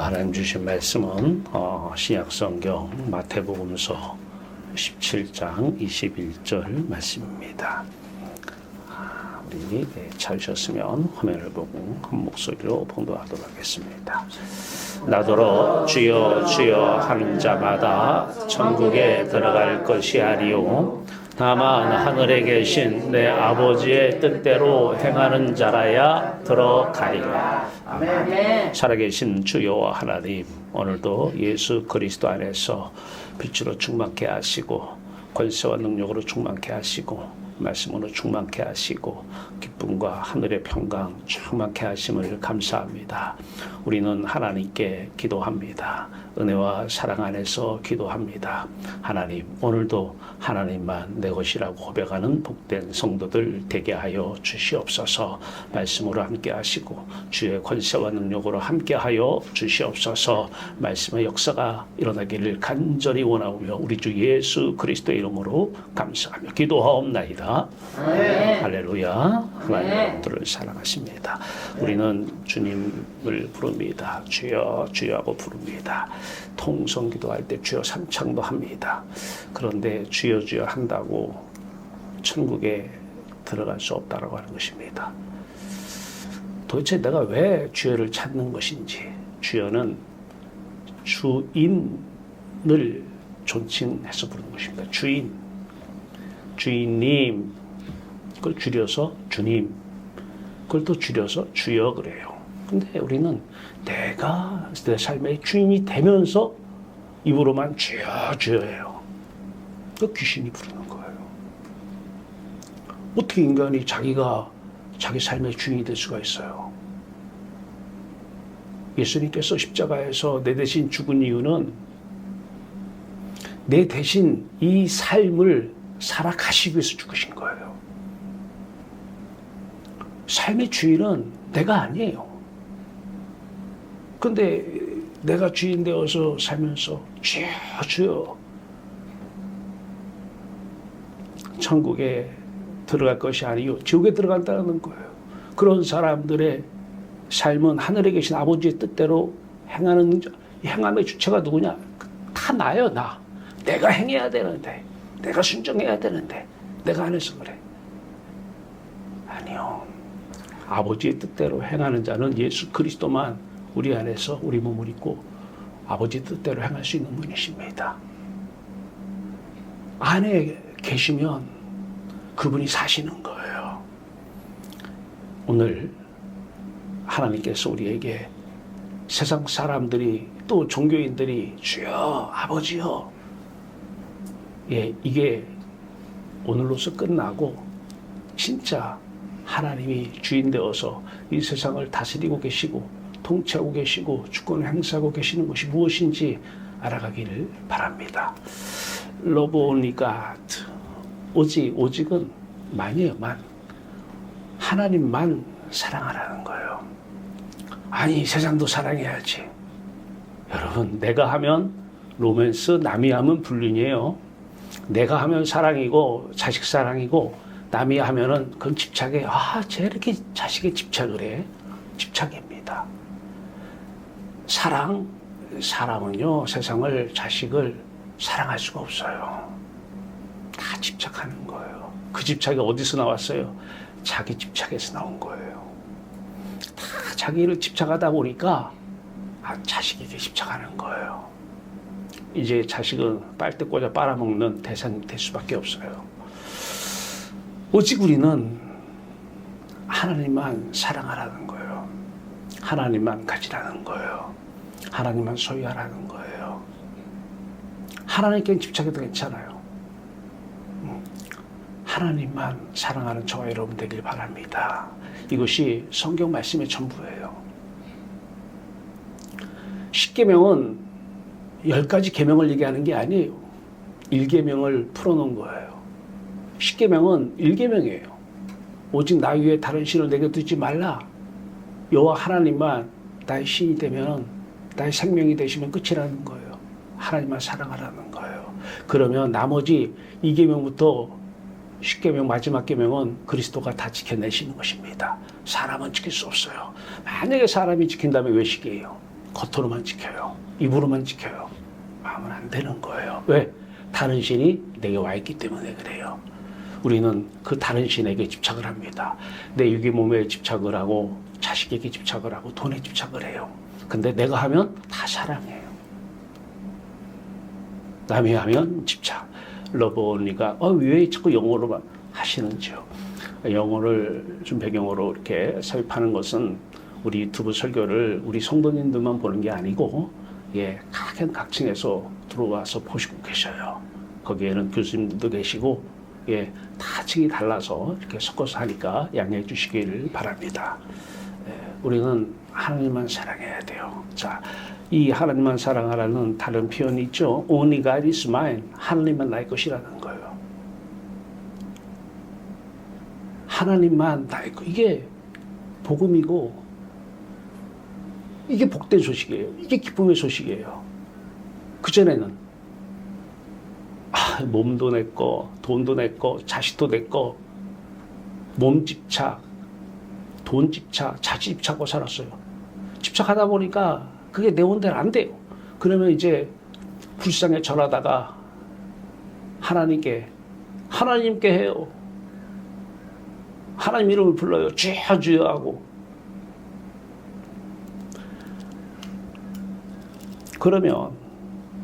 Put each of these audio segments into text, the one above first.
하나님 주신 말씀은 신약성경 마태복음서 17장 21절 말씀입니다. 우리 찾으셨으면 화면을 보고 한 목소리로 봉독하도록 하겠습니다. 나더러 주여 주여 하는 자마다 천국에 들어갈 것이 아니요 다만 하늘에 계신 내 아버지의 뜻대로 행하는 자라야 들어가리라. 아멘. 살아계신 주여 하나님, 오늘도 예수 그리스도 안에서 빛으로 충만케 하시고 권세와 능력으로 충만케 하시고 말씀으로 충만케 하시고 기쁨과 하늘의 평강 충만케 하심을 감사합니다. 우리는 하나님께 기도합니다. 은혜와 사랑 안에서 기도합니다. 하나님, 오늘도 하나님만 내 것이라고 고백하는 복된 성도들 되게 하여 주시옵소서. 말씀으로 함께 하시고 주의 권세와 능력으로 함께 하여 주시옵소서. 말씀의 역사가 일어나기를 간절히 원하오며 우리 주 예수 그리스도의 이름으로 감사하며 기도하옵나이다. 네. 할렐루야. 하나님 여러분들을 사랑하십니다. 우리는 주님을 부릅니다. 주여 주여 하고 부릅니다. 통성 기도할 때 주여 삼창도 합니다. 그런데 주여 주여 한다고 천국에 들어갈 수 없다라고 하는 것입니다. 도대체 내가 왜 주여를 찾는 것인지, 주여는 주인을 존칭해서 부르는 것입니다. 주인님, 그걸 줄여서 주님, 그걸 또 줄여서 주여 그래요. 근데 우리는 내가 내 삶의 주인이 되면서 입으로만 주여 주여해요. 그 귀신이 부르는 거예요. 어떻게 인간이 자기가 자기 삶의 주인이 될 수가 있어요? 예수님께서 십자가에서 내 대신 죽은 이유는 내 대신 이 삶을 살아가시기 위해서 죽으신 거예요. 삶의 주인은 내가 아니에요. 근데 내가 주인 되어서 살면서 주여 주여 천국에 들어갈 것이 아니요 지옥에 들어간다는 거예요. 그런 사람들의 삶은 하늘에 계신 아버지의 뜻대로 행하는, 행함의 주체가 누구냐? 다 나요. 나. 내가 행해야 되는데, 내가 순종해야 되는데 내가 안 해서 그래. 아니요. 아버지의 뜻대로 행하는 자는 예수 그리스도만 우리 안에서 우리 몸을 입고 아버지 뜻대로 행할 수 있는 분이십니다. 안에 계시면 그분이 사시는 거예요. 오늘 하나님께서 우리에게 세상 사람들이 또 종교인들이 주여 아버지여, 예, 이게 오늘로서 끝나고 진짜 하나님이 주인 되어서 이 세상을 다스리고 계시고 통치하고 계시고 주권을 행사하고 계시는 것이 무엇인지 알아가기를 바랍니다. Love only God. 오직은 만이에요, 만. 하나님만 사랑하라는 거예요. 아니, 세상도 사랑해야지. 여러분, 내가 하면 로맨스, 남이 하면 불륜이에요. 내가 하면 사랑이고 자식 사랑이고 남이 하면은 그건 집착에, 쟤 이렇게 자식에 집착을 해. 집착입니다. 사람은요, 세상을, 자식을 사랑할 수가 없어요. 다 집착하는 거예요. 그 집착이 어디서 나왔어요? 자기 집착에서 나온 거예요. 다 자기를 집착하다 보니까 자식에게 집착하는 거예요. 이제 자식은 빨대 꽂아 빨아먹는 대상이 될 수밖에 없어요. 오직 우리는 하나님만 사랑하라는 거예요. 하나님만 가지라는 거예요. 하나님만 소유하라는 거예요. 하나님께 집착해도 괜찮아요. 하나님만 사랑하는 저와 여러분 되길 바랍니다. 이것이 성경 말씀의 전부예요. 10계명은 10가지 계명을 얘기하는 게 아니에요. 1계명을 풀어놓은 거예요. 10계명은 1계명이에요. 오직 나 위에 다른 신을 내게 두지 말라. 여호와 하나님만 나의 신이 되면, 나의 생명이 되시면 끝이라는 거예요. 하나님만 사랑하라는 거예요. 그러면 나머지 2계명부터 10계명 마지막 계명은 그리스도가 다 지켜내시는 것입니다. 사람은 지킬 수 없어요. 만약에 사람이 지킨다면 외식이에요. 겉으로만 지켜요. 입으로만 지켜요. 마음은 안 되는 거예요. 왜? 다른 신이 내게 와 있기 때문에 그래요. 우리는 그 다른 신에게 집착을 합니다. 내 육의 몸에 집착을 하고 자식에게 집착을 하고 돈에 집착을 해요. 근데 내가 하면 다 사랑해요. 남이 하면 집착. 러브 언니가 왜 자꾸 영어로만 하시는지요? 영어를 좀 배경으로 이렇게 삽입하는 것은 우리 유튜브 설교를 우리 성도님들만 보는 게 아니고 각층에서 들어와서 보시고 계셔요. 거기에는 교수님들도 계시고 다 층이 달라서 이렇게 섞어서 하니까 양해해 주시기를 바랍니다. 우리는 하나님만 사랑해야 돼요. 자, 이 하나님만 사랑하라는 다른 표현이 있죠. Only God is mine. 하나님만 나의 것이라는 거예요. 하나님만 나의 것. 이게 복음이고 이게 복된 소식이에요. 이게 기쁨의 소식이에요. 그전에는 몸도 내 거, 돈도 내 거, 자식도 내 거, 몸 집착, 돈 집착, 자식 집착하고 살았어요. 집착하다 보니까 그게 내 원대로 안 돼요. 그러면 이제 불상에 절하다가 하나님께 해요. 하나님 이름을 불러요. 주여 주여 하고. 그러면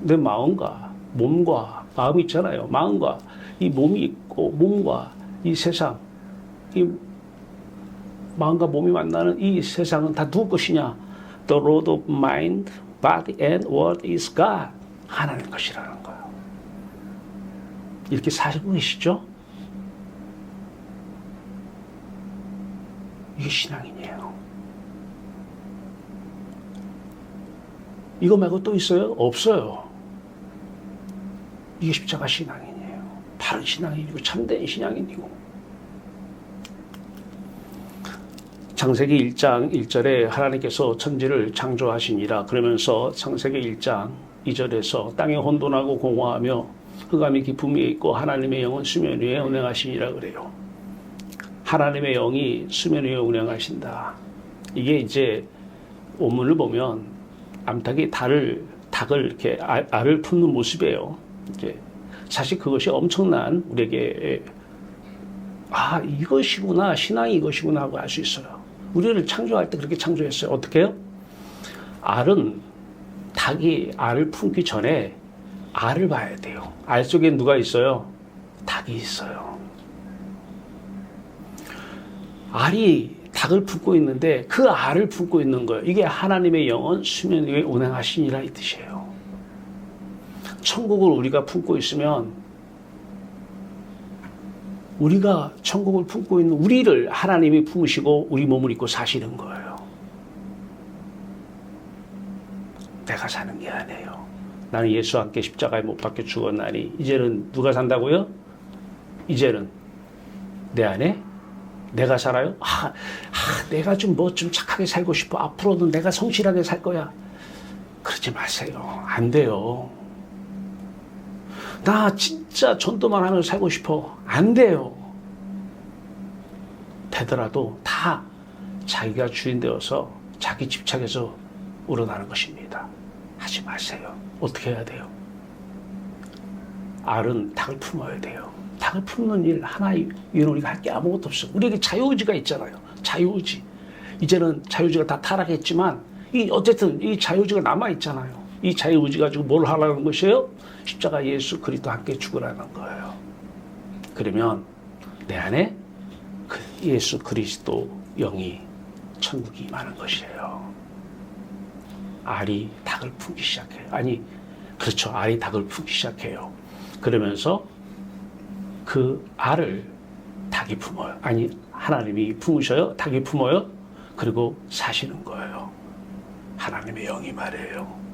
내 마음과 몸과 마음이 있잖아요. 마음과 이 몸이 있고 몸과 이 세상, 이 마음과 몸이 만나는 이 세상은 다 누구 것이냐? The Lord of mind, body and word is God. 하나님 것이라는 거예요. 이렇게 사시고 계시죠? 이게 신앙이에요. 이거 말고 또 있어요? 없어요. 이게 십자가 신앙이에요. 바른 신앙이고 참된 신앙이고. 창세기 1장 1절에 하나님께서 천지를 창조하시니라 그러면서 창세기 1장 2절에서 땅에 혼돈하고 공허하며 흑암이 깊음 위에 있고 하나님의 영은 수면 위에 운행하시니라 그래요. 하나님의 영이 수면 위에 운행하신다. 이게 이제 원문을 보면 암탉이 닭을 이렇게 알을 품는 모습이에요. 이제 사실 그것이 엄청난 우리에게 이것이구나, 신앙이 이것이구나 하고 알 수 있어요. 우리를 창조할 때 그렇게 창조했어요. 어떻게 해요? 닭이 알을 품기 전에 알을 봐야 돼요. 알 속에 누가 있어요? 닭이 있어요. 알이 닭을 품고 있는데 그 알을 품고 있는 거예요. 이게 하나님의 영은 수면 위에 운행하시니라 이 뜻이에요. 천국을 우리가 품고 있으면 우리가 천국을 품고 있는 우리를 하나님이 품으시고 우리 몸을 입고 사시는 거예요. 내가 사는 게 아니에요. 나는 예수와 함께 십자가에 못 박혀 죽었나니 이제는 누가 산다고요? 이제는 내 안에 내가 살아요? 내가 좀 착하게 살고 싶어. 앞으로는 내가 성실하게 살 거야. 그러지 마세요. 안 돼요. 나 진짜 전도만 하면서 살고 싶어. 안 돼요. 되더라도 다 자기가 주인 되어서 자기 집착에서 우러나는 것입니다. 하지 마세요. 어떻게 해야 돼요? 알은 닭을 품어야 돼요. 닭을 품는 일 하나 위에는 우리가 할 게 아무것도 없어. 우리에게 자유의지가 있잖아요. 자유의지. 이제는 자유의지가 다 타락했지만 어쨌든 이 자유의지가 남아있잖아요. 이 자유의지 가지고 뭘 하라는 것이에요? 십자가 예수 그리스도와 함께 죽으라는 거예요. 그러면 내 안에 그 예수 그리스도 영이 천국이 임하는 것이에요. 알이 닭을 품기 시작해요. 그렇죠. 알이 닭을 품기 시작해요. 그러면서 그 알을 닭이 품어요. 하나님이 품으셔요. 닭이 품어요. 그리고 사시는 거예요. 하나님의 영이 말이에요.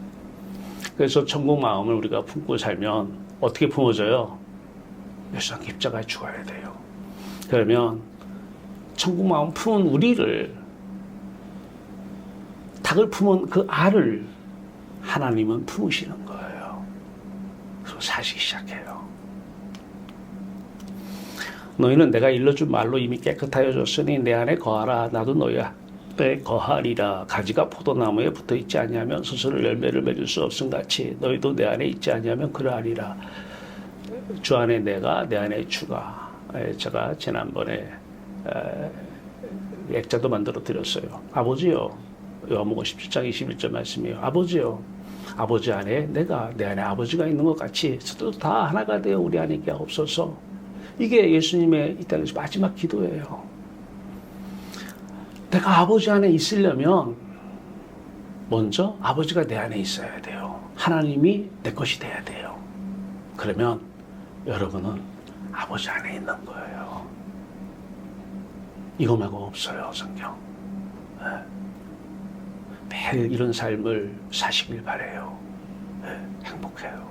그래서 천국 마음을 우리가 품고 살면 어떻게 품어져요? 예수 한 십자가에 죽어야 돼요. 그러면 천국 마음 품은 우리를 닭을 품은 그 알을 하나님은 품으시는 거예요. 그래서 사시기 시작해요. 너희는 내가 일러준 말로 이미 깨끗하여 졌으니 내 안에 거하라. 나도 너희와 거하리라. 가지가 포도나무에 붙어 있지 아니하면 스스로 열매를 맺을 수 없음 같이 너희도 내 안에 있지 아니하면 그러하리라. 주 안에 내가, 내 안에 주가. 제가 지난번에 액자도 만들어 드렸어요. 아버지요, 요한복음 17장 21절 말씀이에요. 아버지요, 아버지 안에 내가, 내 안에 아버지가 있는 것 같이 서로 다 하나가 되어 우리 안에 있게 하옵소서. 이게 예수님의 이 땅에서 마지막 기도예요. 내가 아버지 안에 있으려면 먼저 아버지가 내 안에 있어야 돼요. 하나님이 내 것이 돼야 돼요. 그러면 여러분은 아버지 안에 있는 거예요. 이거 말고 없어요, 성경. 매일 이런 삶을 사시길 바래요. 행복해요.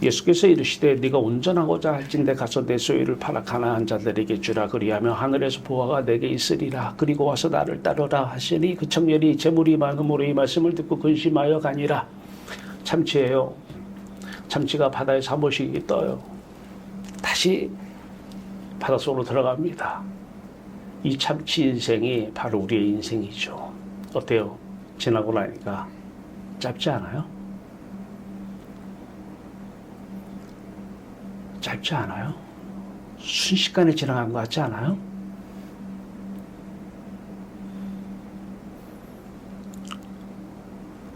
예수께서 이르시되 네가 온전하고자 할진대 가서 내 소유를 팔아 가난한 자들에게 주라. 그리하면 하늘에서 보화가 내게 있으리라. 그리고 와서 나를 따르라 하시니 그 청년이 재물이 많음으로 이 말씀을 듣고 근심하여 가니라. 참치예요. 참치가 바다에서 한 번씩 떠요. 다시 바닷속으로 들어갑니다. 이 참치 인생이 바로 우리의 인생이죠. 어때요? 지나고 나니까 짧지 않아요? 짧지 않아요? 순식간에 지나간 것 같지 않아요?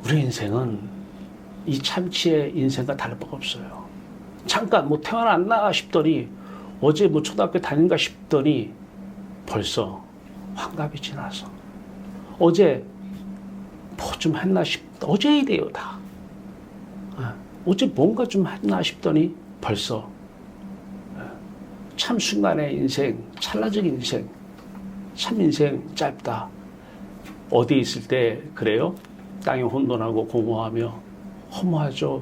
우리 인생은 이 참치의 인생과 다를 바가 없어요. 잠깐 뭐 태어났나 싶더니 어제 뭐 초등학교 다닌가 싶더니 벌써 환갑이 지나서 어제 뭐 좀 했나 어제 일이에요 다. 어제 뭔가 좀 했나 싶더니 벌써 참 순간의 인생, 찰나적 인생, 참 인생 짧다. 어디 있을 때 그래요? 땅이 혼돈하고 공허하며 허무하죠.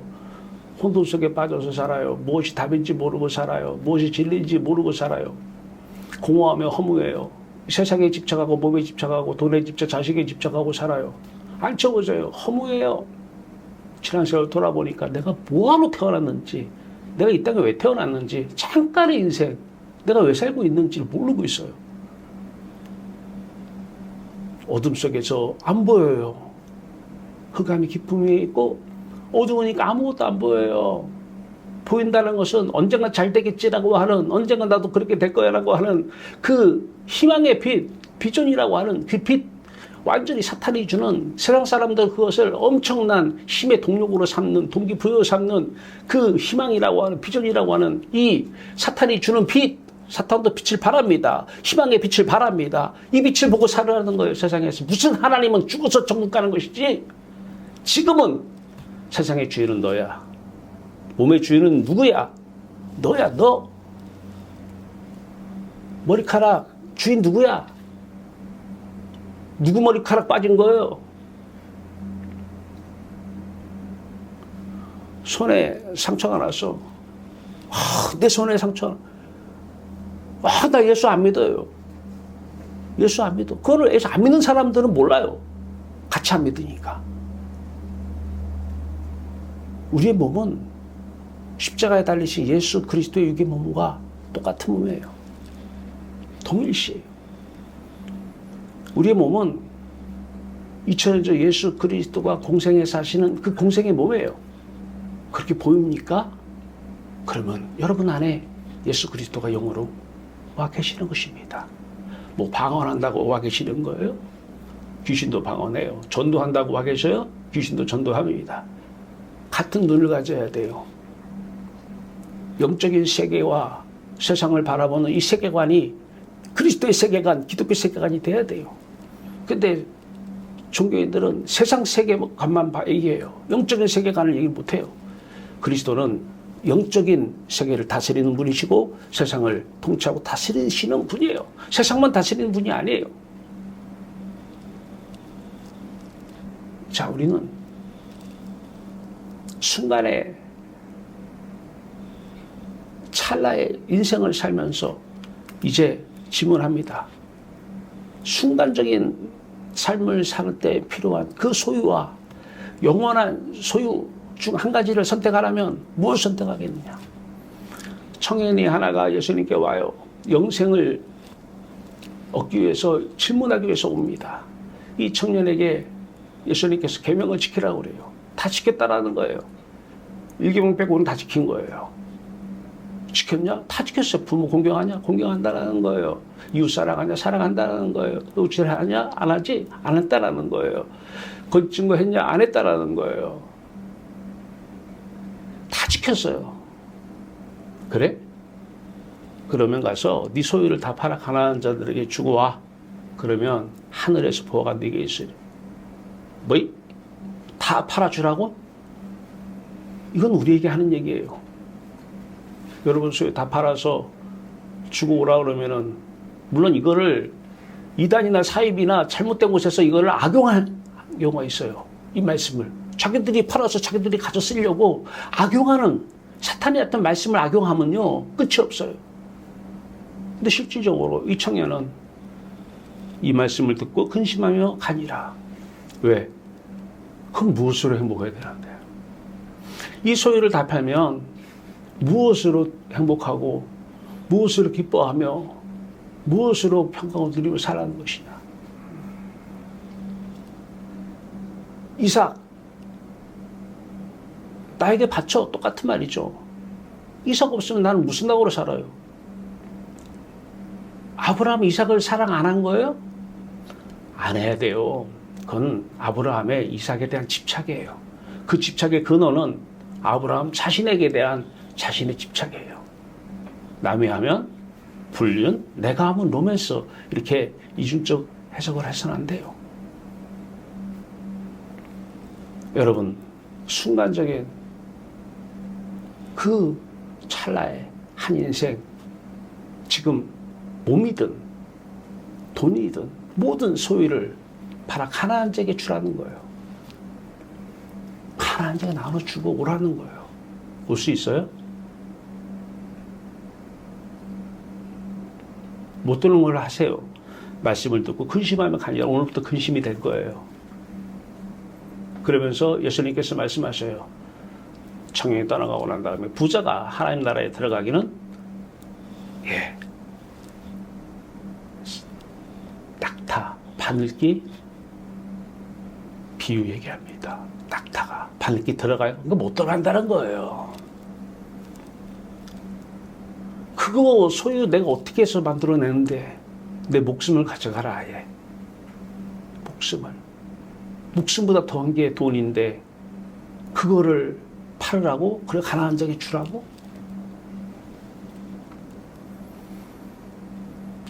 혼돈 속에 빠져서 살아요. 무엇이 답인지 모르고 살아요. 무엇이 진리인지 모르고 살아요. 공허하며 허무해요. 세상에 집착하고 몸에 집착하고 돈에 집착, 자식에 집착하고 살아요. 안 채워져요. 허무해요. 지난 세월 돌아보니까 내가 뭐하러 태어났는지, 내가 이 땅에 왜 태어났는지, 잠깐의 인생, 내가 왜 살고 있는지를 모르고 있어요. 어둠 속에서 안 보여요. 흑암이 깊음 위에 있고 어두우니까 아무것도 안 보여요. 보인다는 것은 언젠가 잘 되겠지라고 하는, 언젠가 나도 그렇게 될 거야라고 하는 그 희망의 빛, 비전이라고 하는 그 빛, 완전히 사탄이 주는, 세상 사람들 그것을 엄청난 힘의 동력으로 삼는, 동기부여 삼는 그 희망이라고 하는, 비전이라고 하는 이 사탄이 주는 빛, 사탄도 빛을 바랍니다. 희망의 빛을 바랍니다. 이 빛을 보고 살아가는 거예요, 세상에서. 무슨 하나님은 죽어서 천국 가는 것이지, 지금은 세상의 주인은 너야. 몸의 주인은 누구야? 너야, 너. 머리카락 주인 누구야? 누구 머리카락 빠진 거예요? 손에 상처가 났어. 내 손에 상처. 나 예수 안 믿어요. 예수 안 믿어. 그거를 예수 안 믿는 사람들은 몰라요. 같이 안 믿으니까. 우리의 몸은 십자가에 달리신 예수 그리스도의 육의 몸과 똑같은 몸이에요. 동일시예요. 우리의 몸은 2000년 전 예수 그리스도가 공생에 사시는 그 공생의 몸이에요. 그렇게 보입니까? 그러면 여러분 안에 예수 그리스도가 영으로 와 계시는 것입니다. 뭐 방언한다고 와 계시는 거예요? 귀신도 방언해요. 전도한다고 와 계셔요? 귀신도 전도합니다. 같은 눈을 가져야 돼요. 영적인 세계와 세상을 바라보는 이 세계관이 그리스도의 세계관, 기독교 세계관이 돼야 돼요. 근데 종교인들은 세상 세계관만 얘기해요. 영적인 세계관을 얘기 못해요. 그리스도는 영적인 세계를 다스리는 분이시고 세상을 통치하고 다스리시는 분이에요. 세상만 다스리는 분이 아니에요. 자, 우리는 순간에 찰나의 인생을 살면서 이제 질문합니다. 순간적인 삶을 살 때 필요한 그 소유와 영원한 소유 중 한 가지를 선택하라면 무엇을 선택하겠느냐? 청년이 하나가 예수님께 와요. 영생을 얻기 위해서 질문하기 위해서 옵니다. 이 청년에게 예수님께서 계명을 지키라고 그래요. 다 지켰다라는 거예요. 일계명 빼고는 다 지킨 거예요. 지켰냐? 다 지켰어요. 부모 공경하냐? 공경한다라는 거예요. 이웃 사랑하냐? 사랑한다라는 거예요. 의지하냐? 안 하지? 안 했다라는 거예요. 거짓 증거했냐? 안 했다라는 거예요. 다 지켰어요. 그래? 그러면 가서 네 소유를 다 팔아 가난한 자들에게 주고 와. 그러면 하늘에서 보아가 네게 있으리. 뭐이? 다 팔아주라고? 이건 우리에게 하는 얘기예요. 여러분 소유 다 팔아서 주고 오라 그러면은 물론 이거를 이단이나 사입이나 잘못된 곳에서 이거를 악용할 경우가 있어요. 이 말씀을 자기들이 팔아서 자기들이 가져 쓰려고 악용하는 사탄이 어떤 말씀을 악용하면요 끝이 없어요. 근데 실질적으로 이 청년은 이 말씀을 듣고 근심하며 가니라. 왜? 그럼 무엇으로 행복해야 되는데? 이 소유를 다 팔면 무엇으로 행복하고 무엇으로 기뻐하며 무엇으로 평강을 누리며 살아가는 것이냐? 이삭 나에게 바쳐. 똑같은 말이죠. 이삭 없으면 나는 무슨 낙으로 살아요? 아브라함 이삭을 사랑 안 한 거예요? 안 해야 돼요. 그건 아브라함의 이삭에 대한 집착이에요. 그 집착의 근원은 아브라함 자신에게 대한 자신의 집착이에요. 남이 하면 불륜, 내가 하면 로맨스, 이렇게 이중적 해석을 해서는 안 돼요. 여러분, 순간적인 그 찰나의 한 인생, 지금 몸이든 돈이든 모든 소유를 팔아 가난한 자에게 주라는 거예요. 가난한 자에게 나눠주고 오라는 거예요. 올 수 있어요? 못 듣는 걸 하세요. 말씀을 듣고 근심하면 가니라. 오늘부터 근심이 될 거예요. 그러면서 예수님께서 말씀하셔요. 청년이 떠나가고 난 다음에 부자가 하나님 나라에 들어가기는 낙타, 바늘기 비유 얘기합니다. 낙타가 바늘기 들어가요? 그거 못 들어간다는 거예요. 그거 소유 내가 어떻게 해서 만들어내는데 내 목숨을 가져가라 아예. 목숨보다 더한 게 돈인데 그거를 팔으라고? 그래 가난한 자에게 주라고?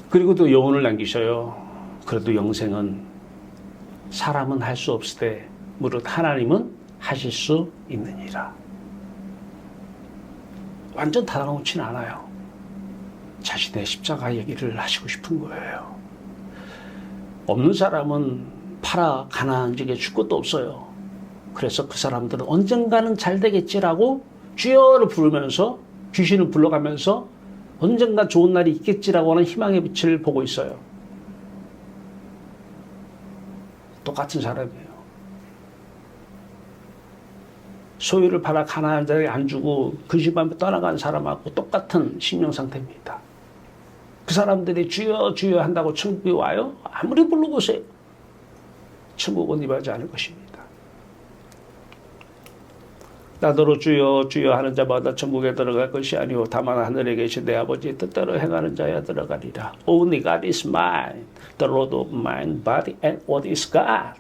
그리고 또 여운을 남기셔요. 그래도 영생은 사람은 할 수 없을 때 무릇 하나님은 하실 수 있느니라. 완전 닫아놓지는 않아요. 자신의 십자가 얘기를 하시고 싶은 거예요. 없는 사람은 팔아 가난한 자에게 줄 것도 없어요. 그래서 그 사람들은 언젠가는 잘 되겠지라고 주여를 부르면서 귀신을 불러가면서 언젠가 좋은 날이 있겠지라고 하는 희망의 빛을 보고 있어요. 똑같은 사람이에요. 소유를 팔아 가난한 자에게 안 주고 근심하며 떠나간 사람하고 똑같은 심령 상태입니다. 그 사람들이 주여 주여 한다고 천국에 와요? 아무리 불러보세요. 천국은 임하지 않을 것입니다. 나더러 주여 주여 하는 자마다 천국에 들어갈 것이 아니오 다만 하늘에 계신 내 아버지의 뜻대로 행하는 자야 들어가리라. Only God is mine, the Lord of mine body and what is God?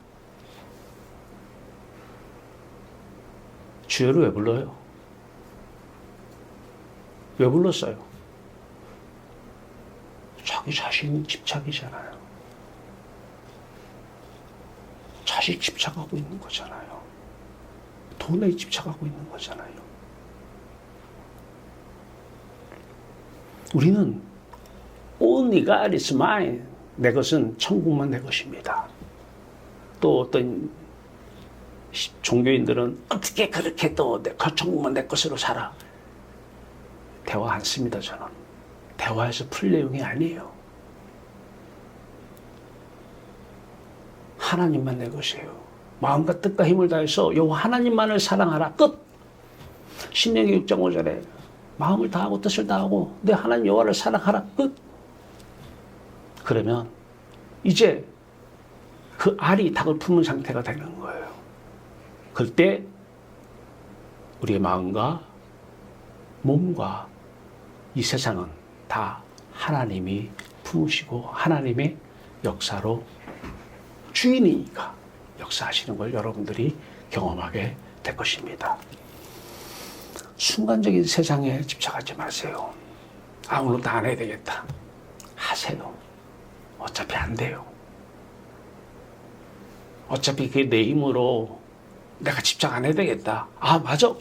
주여를 왜 불러요? 왜 불렀어요? 자기 자신 집착이잖아요. 자식 집착하고 있는 거잖아요. 돈에 집착하고 있는 거잖아요. 우리는 Only God is mine. 내 것은 천국만 내 것입니다. 또 어떤 종교인들은 어떻게 그렇게 또 천국만 내 것으로 살아. 대화 안 씁니다. 저는. 대화에서 풀 내용이 아니에요. 하나님만 내 것이에요. 마음과 뜻과 힘을 다해서 여호와 하나님만을 사랑하라. 끝. 신명기 6장 5절에 마음을 다하고 뜻을 다하고 내 하나님 여호와를 사랑하라. 끝. 그러면 이제 그 알이 닭을 품은 상태가 되는 거예요. 그때 우리의 마음과 몸과 이 세상은 다 하나님이 품으시고 하나님의 역사로 주인이니까 역사하시는 걸 여러분들이 경험하게 될 것입니다. 순간적인 세상에 집착하지 마세요. 오늘 다 안 해야 되겠다. 하세요. 어차피 안 돼요. 어차피 그게 내 힘으로 내가 집착 안 해야 되겠다. 맞아.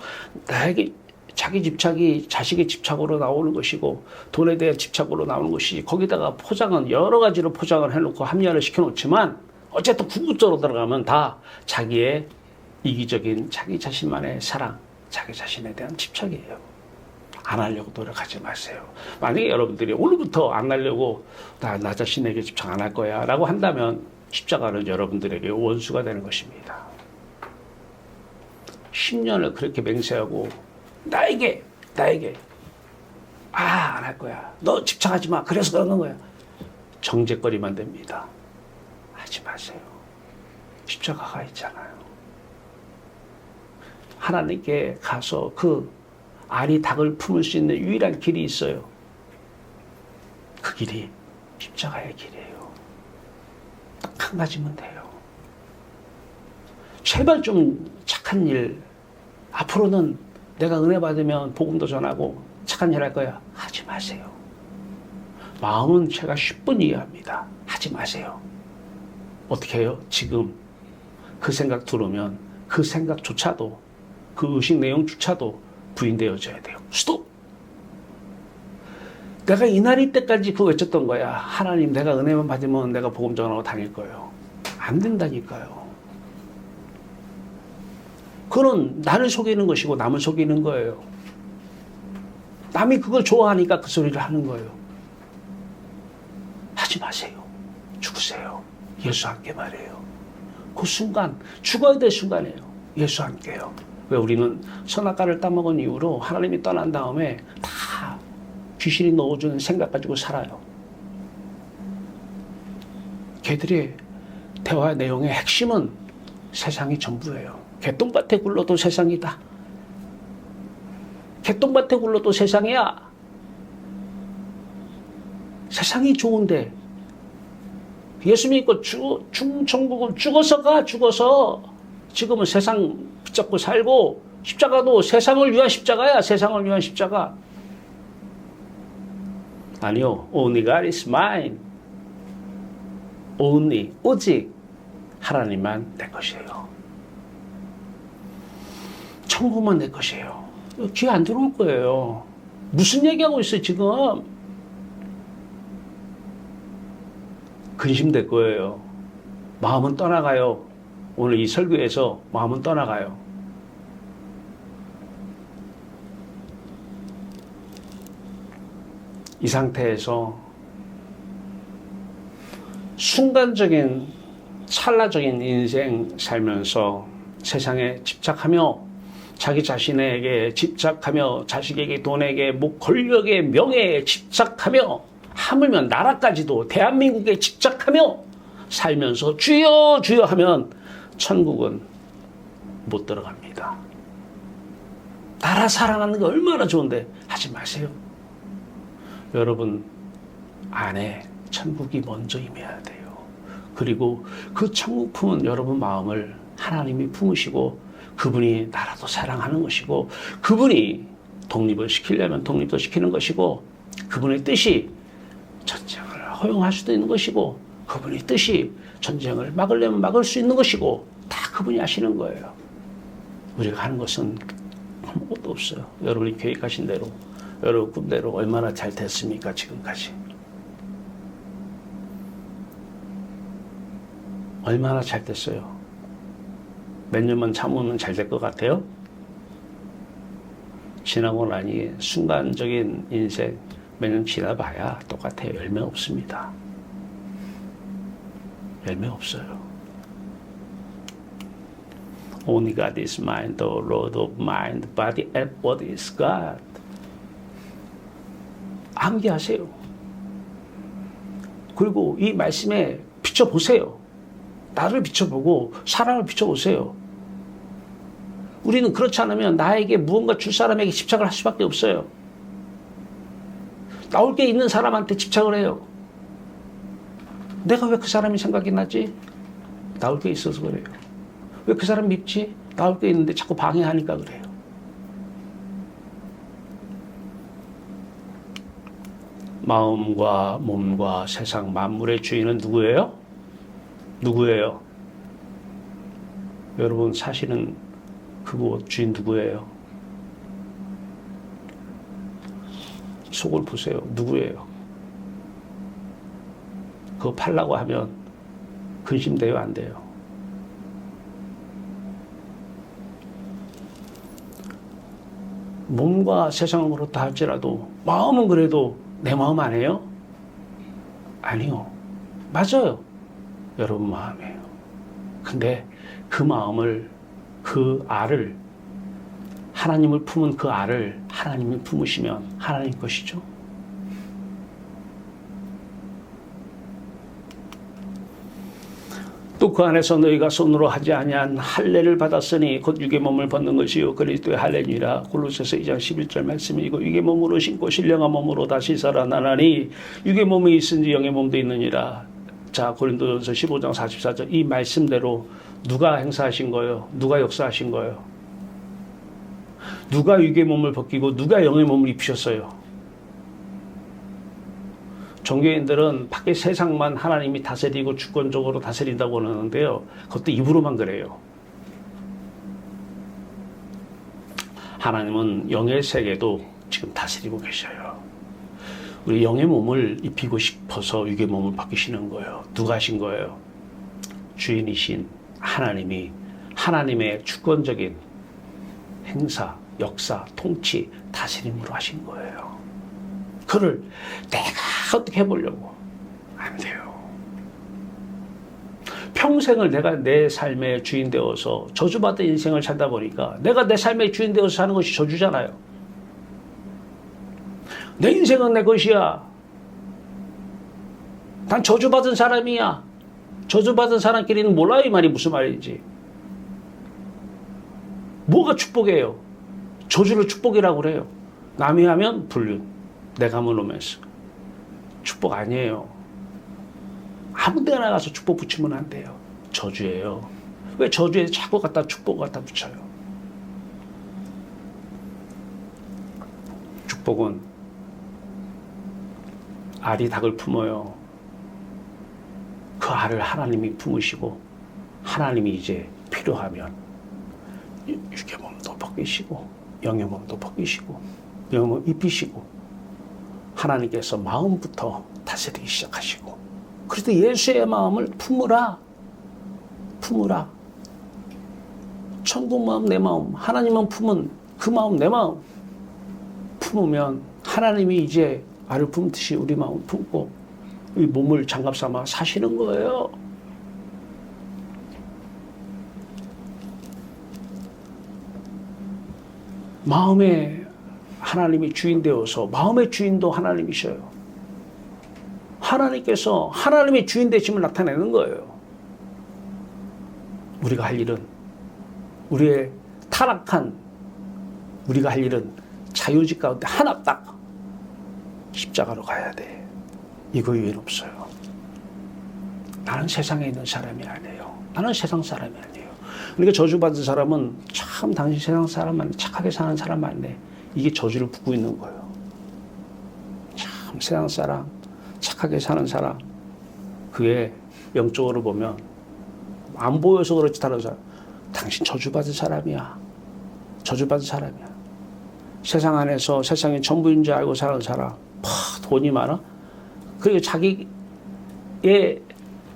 나에게 자기 집착이 자식의 집착으로 나오는 것이고 돈에 대한 집착으로 나오는 것이 거기다가 포장은 여러 가지로 포장을 해놓고 합리화를 시켜놓지만 어쨌든 궁극적으로 들어가면 다 자기의 이기적인 자기 자신만의 사랑, 자기 자신에 대한 집착이에요. 안 하려고 노력하지 마세요. 만약에 여러분들이 오늘부터 안 하려고 나 자신에게 집착 안 할 거야 라고 한다면 십자가는 여러분들에게 원수가 되는 것입니다. 10년을 그렇게 맹세하고 나에게 안 할 거야. 너 집착하지 마. 그래서 그러는 거야. 정죄거리만 됩니다. 하지 마세요. 십자가가 있잖아요. 하나님께 가서 그 알이 닭을 품을 수 있는 유일한 길이 있어요. 그 길이 십자가의 길이에요. 딱 한 가지면 돼요. 제발 좀 착한 일, 앞으로는 내가 은혜 받으면 복음도 전하고 착한 일 할 거야. 하지 마세요. 마음은 제가 10분 이해합니다. 하지 마세요. 어떻게 해요? 지금 그 생각 들으면 그 생각조차도 그 의식 내용조차도 부인되어져야 돼요. 스톱! 내가 이날이 때까지 그거 외쳤던 거야. 하나님 내가 은혜만 받으면 내가 복음 전하고 다닐 거예요. 안 된다니까요. 그건 나를 속이는 것이고 남을 속이는 거예요. 남이 그걸 좋아하니까 그 소리를 하는 거예요. 하지 마세요. 죽으세요. 예수 함께 말해요. 그 순간 죽어야 될 순간이에요. 예수 함께요. 왜 우리는 선악과를 따먹은 이후로 하나님이 떠난 다음에 다 귀신이 넣어주는 생각 가지고 살아요. 걔들의 대화 내용의 핵심은 세상이 전부예요. 개똥밭에 굴러도 세상이다. 개똥밭에 굴러도 세상이야. 세상이 좋은데 예수 믿고 천국을 죽어서 가. 죽어서 지금은 세상 붙잡고 살고 십자가도 세상을 위한 십자가야. 세상을 위한 십자가. 아니요. Only God is mine. Only, 오직 하나님만 내 것이에요. 천국만 내 것이에요. 귀에 안 들어올 거예요. 무슨 얘기하고 있어요 지금? 근심될 거예요. 마음은 떠나가요. 오늘 이 설교에서 마음은 떠나가요. 이 상태에서 순간적인 찰나적인 인생 살면서 세상에 집착하며 자기 자신에게 집착하며 자식에게 돈에게 권력에 명예에 집착하며 하물며 나라까지도 대한민국에 집착하며 살면서 주여 주여 하면 천국은 못 들어갑니다. 나라 사랑하는 게 얼마나 좋은데 하지 마세요. 여러분 안에 천국이 먼저 임해야 돼요. 그리고 그 천국 품은 여러분 마음을 하나님이 품으시고 그분이 나라도 사랑하는 것이고 그분이 독립을 시키려면 독립도 시키는 것이고 그분의 뜻이 전쟁을 허용할 수도 있는 것이고 그분의 뜻이 전쟁을 막으려면 막을 수 있는 것이고 다 그분이 하시는 거예요. 우리가 하는 것은 아무것도 없어요. 여러분이 계획하신 대로 여러분 꿈대로 얼마나 잘 됐습니까 지금까지? 얼마나 잘 됐어요? 몇 년만 참으면 잘 될 것 같아요? 지나고 나니 순간적인 인생 몇 년 지나봐야 똑같아요. 열매 없습니다. 열매 없어요. Only God is mine, the Lord of mind, body and body is God. 암기하세요. 그리고 이 말씀에 비춰보세요. 나를 비춰보고 사람을 비춰보세요. 우리는 그렇지 않으면 나에게 무언가 줄 사람에게 집착을 할 수밖에 없어요. 나올 게 있는 사람한테 집착을 해요. 내가 왜 그 사람이 생각이 나지? 나올 게 있어서 그래요. 왜 그 사람 밉지? 나올 게 있는데 자꾸 방해하니까 그래요. 마음과 몸과 세상 만물의 주인은 누구예요? 누구예요? 여러분 사시는 그곳 주인 누구예요? 속을 보세요. 누구예요? 그거 팔라고 하면 근심돼요? 안 돼요? 몸과 세상은 그렇다 할지라도 마음은 그래도 내 마음 아니에요? 아니요. 맞아요. 여러분 마음이에요. 근데 그 마음을, 그 알을, 하나님을 품은 그 알을 하나님이 품으시면 하나님 것이죠. 또 그 안에서 너희가 손으로 하지 아니한 할례를 받았으니 곧 육의 몸을 벗는 것이요 그리스도의 할례니라. 골로새서 2장 11절 말씀이고 육의 몸으로 신고 신령한 몸으로 다시 살아나나니 육의 몸이 있은지 영의 몸도 있느니라. 자, 고린도전서 15장 44절 이 말씀대로 누가 행사하신 거예요? 누가 역사하신 거예요? 누가 육의 몸을 벗기고 누가 영의 몸을 입히셨어요? 종교인들은 밖에 세상만 하나님이 다스리고 주권적으로 다스린다고 하는데요. 그것도 입으로만 그래요. 하나님은 영의 세계도 지금 다스리고 계셔요. 우리 영의 몸을 입히고 싶어서 육의 몸을 바뀌시는 거예요. 누가 하신 거예요? 주인이신 하나님이 하나님의 주권적인 행사, 역사, 통치, 다스림으로 하신 거예요. 그를 내가 어떻게 해보려고 안 돼요. 평생을 내가 내 삶의 주인 되어서 저주받은 인생을 살다 보니까 내가 내 삶의 주인 되어서 사는 것이 저주잖아요. 내 인생은 내 것이야. 난 저주받은 사람이야. 저주받은 사람끼리는 몰라요. 이 말이 무슨 말인지. 뭐가 축복이에요? 저주를 축복이라고 그래요. 남이 하면 불륜, 내가 하면 로맨스. 축복 아니에요. 아무 데나 가서 축복 붙이면 안 돼요. 저주예요. 왜 저주에 자꾸 갖다 축복 갖다 붙여요? 축복은 알이 닭을 품어요. 그 알을 하나님이 품으시고 하나님이 이제 필요하면 육의 몸도 벗기시고 영의 몸도 벗기시고 영의 몸 입히시고 하나님께서 마음부터 다스리기 시작하시고 그래도 예수의 마음을 품으라. 품으라. 천국 마음 내 마음 하나님만 품은 그 마음 내 마음 품으면 하나님이 이제 알을 품듯이 우리 마음을 품고 이 몸을 장갑 삼아 사시는 거예요. 마음에 하나님이 주인 되어서 마음의 주인도 하나님이셔요. 하나님께서 하나님의 주인 되심을 나타내는 거예요. 우리가 할 일은 우리의 타락한 우리가 할 일은 자유의지 가운데 하나 딱 십자가로 가야 돼. 이거 외에는 없어요. 나는 세상에 있는 사람이 아니에요. 나는 세상 사람이 아니에요. 그러니까 저주받은 사람은 참 당신 세상 사람 맞네. 착하게 사는 사람 맞네. 이게 저주를 붓고 있는 거예요. 참 세상 사람, 착하게 사는 사람. 그게 영적으로 보면 안 보여서 그렇지 다른 사람. 당신 저주받은 사람이야. 저주받은 사람이야. 세상 안에서 세상이 전부인 줄 알고 사는 사람. 돈이 많아? 그리고 자기의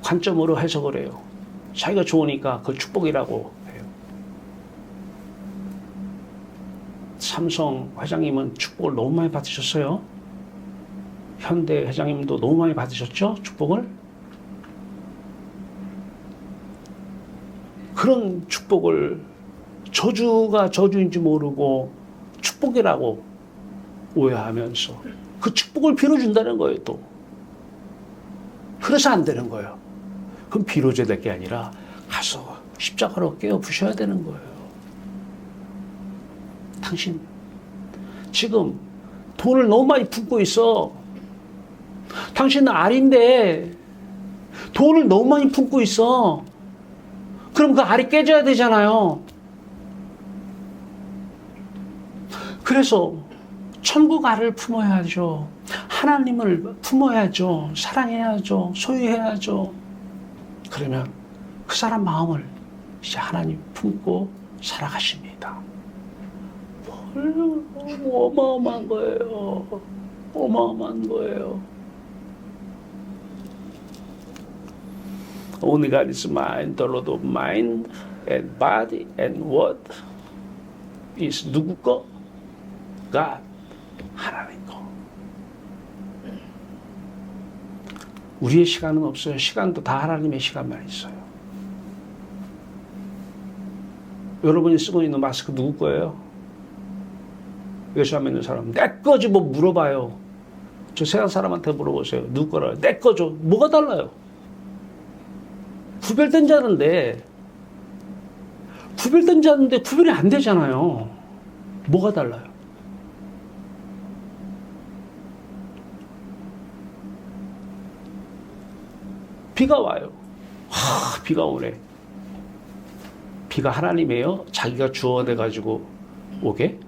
관점으로 해석을 해요. 자기가 좋으니까 그걸 축복이라고 해요. 삼성 회장님은 축복을 너무 많이 받으셨어요. 현대 회장님도 너무 많이 받으셨죠? 축복을. 그런 축복을 저주가 저주인지 모르고 축복이라고 오해하면서 그 축복을 빌어준다는 거예요. 또 그래서 안 되는 거예요. 그럼 비로제 될 게 아니라 가서 십자가로 깨어 부셔야 되는 거예요. 당신 지금 돈을 너무 많이 품고 있어. 당신은 알인데 돈을 너무 많이 품고 있어. 그럼 그 알이 깨져야 되잖아요. 그래서 천국 알을 품어야죠. 하나님을 품어야죠. 사랑해야죠. 소유해야죠. 그러면 그 사람 마음을 이제 하나님 품고 살아가십니다. 어마어마한 거예요. 어마어마한 거예요. Only God is mine, the Lord of mind and body and word is 누구 거? God, 하나님 거. 우리의 시간은 없어요. 시간도 다 하나님의 시간만 있어요. 여러분이 쓰고 있는 마스크 누구 거예요? 예수 안 믿는 사람 내 거지 뭐 물어봐요. 저 세상 사람한테 물어보세요. 누구 거라? 내 거죠. 뭐가 달라요? 구별된 자인데 구별이 안 되잖아요. 뭐가 달라요? 비가 와요. 비가 오네. 비가 하나님이에요? 자기가 주어내가지고 오게?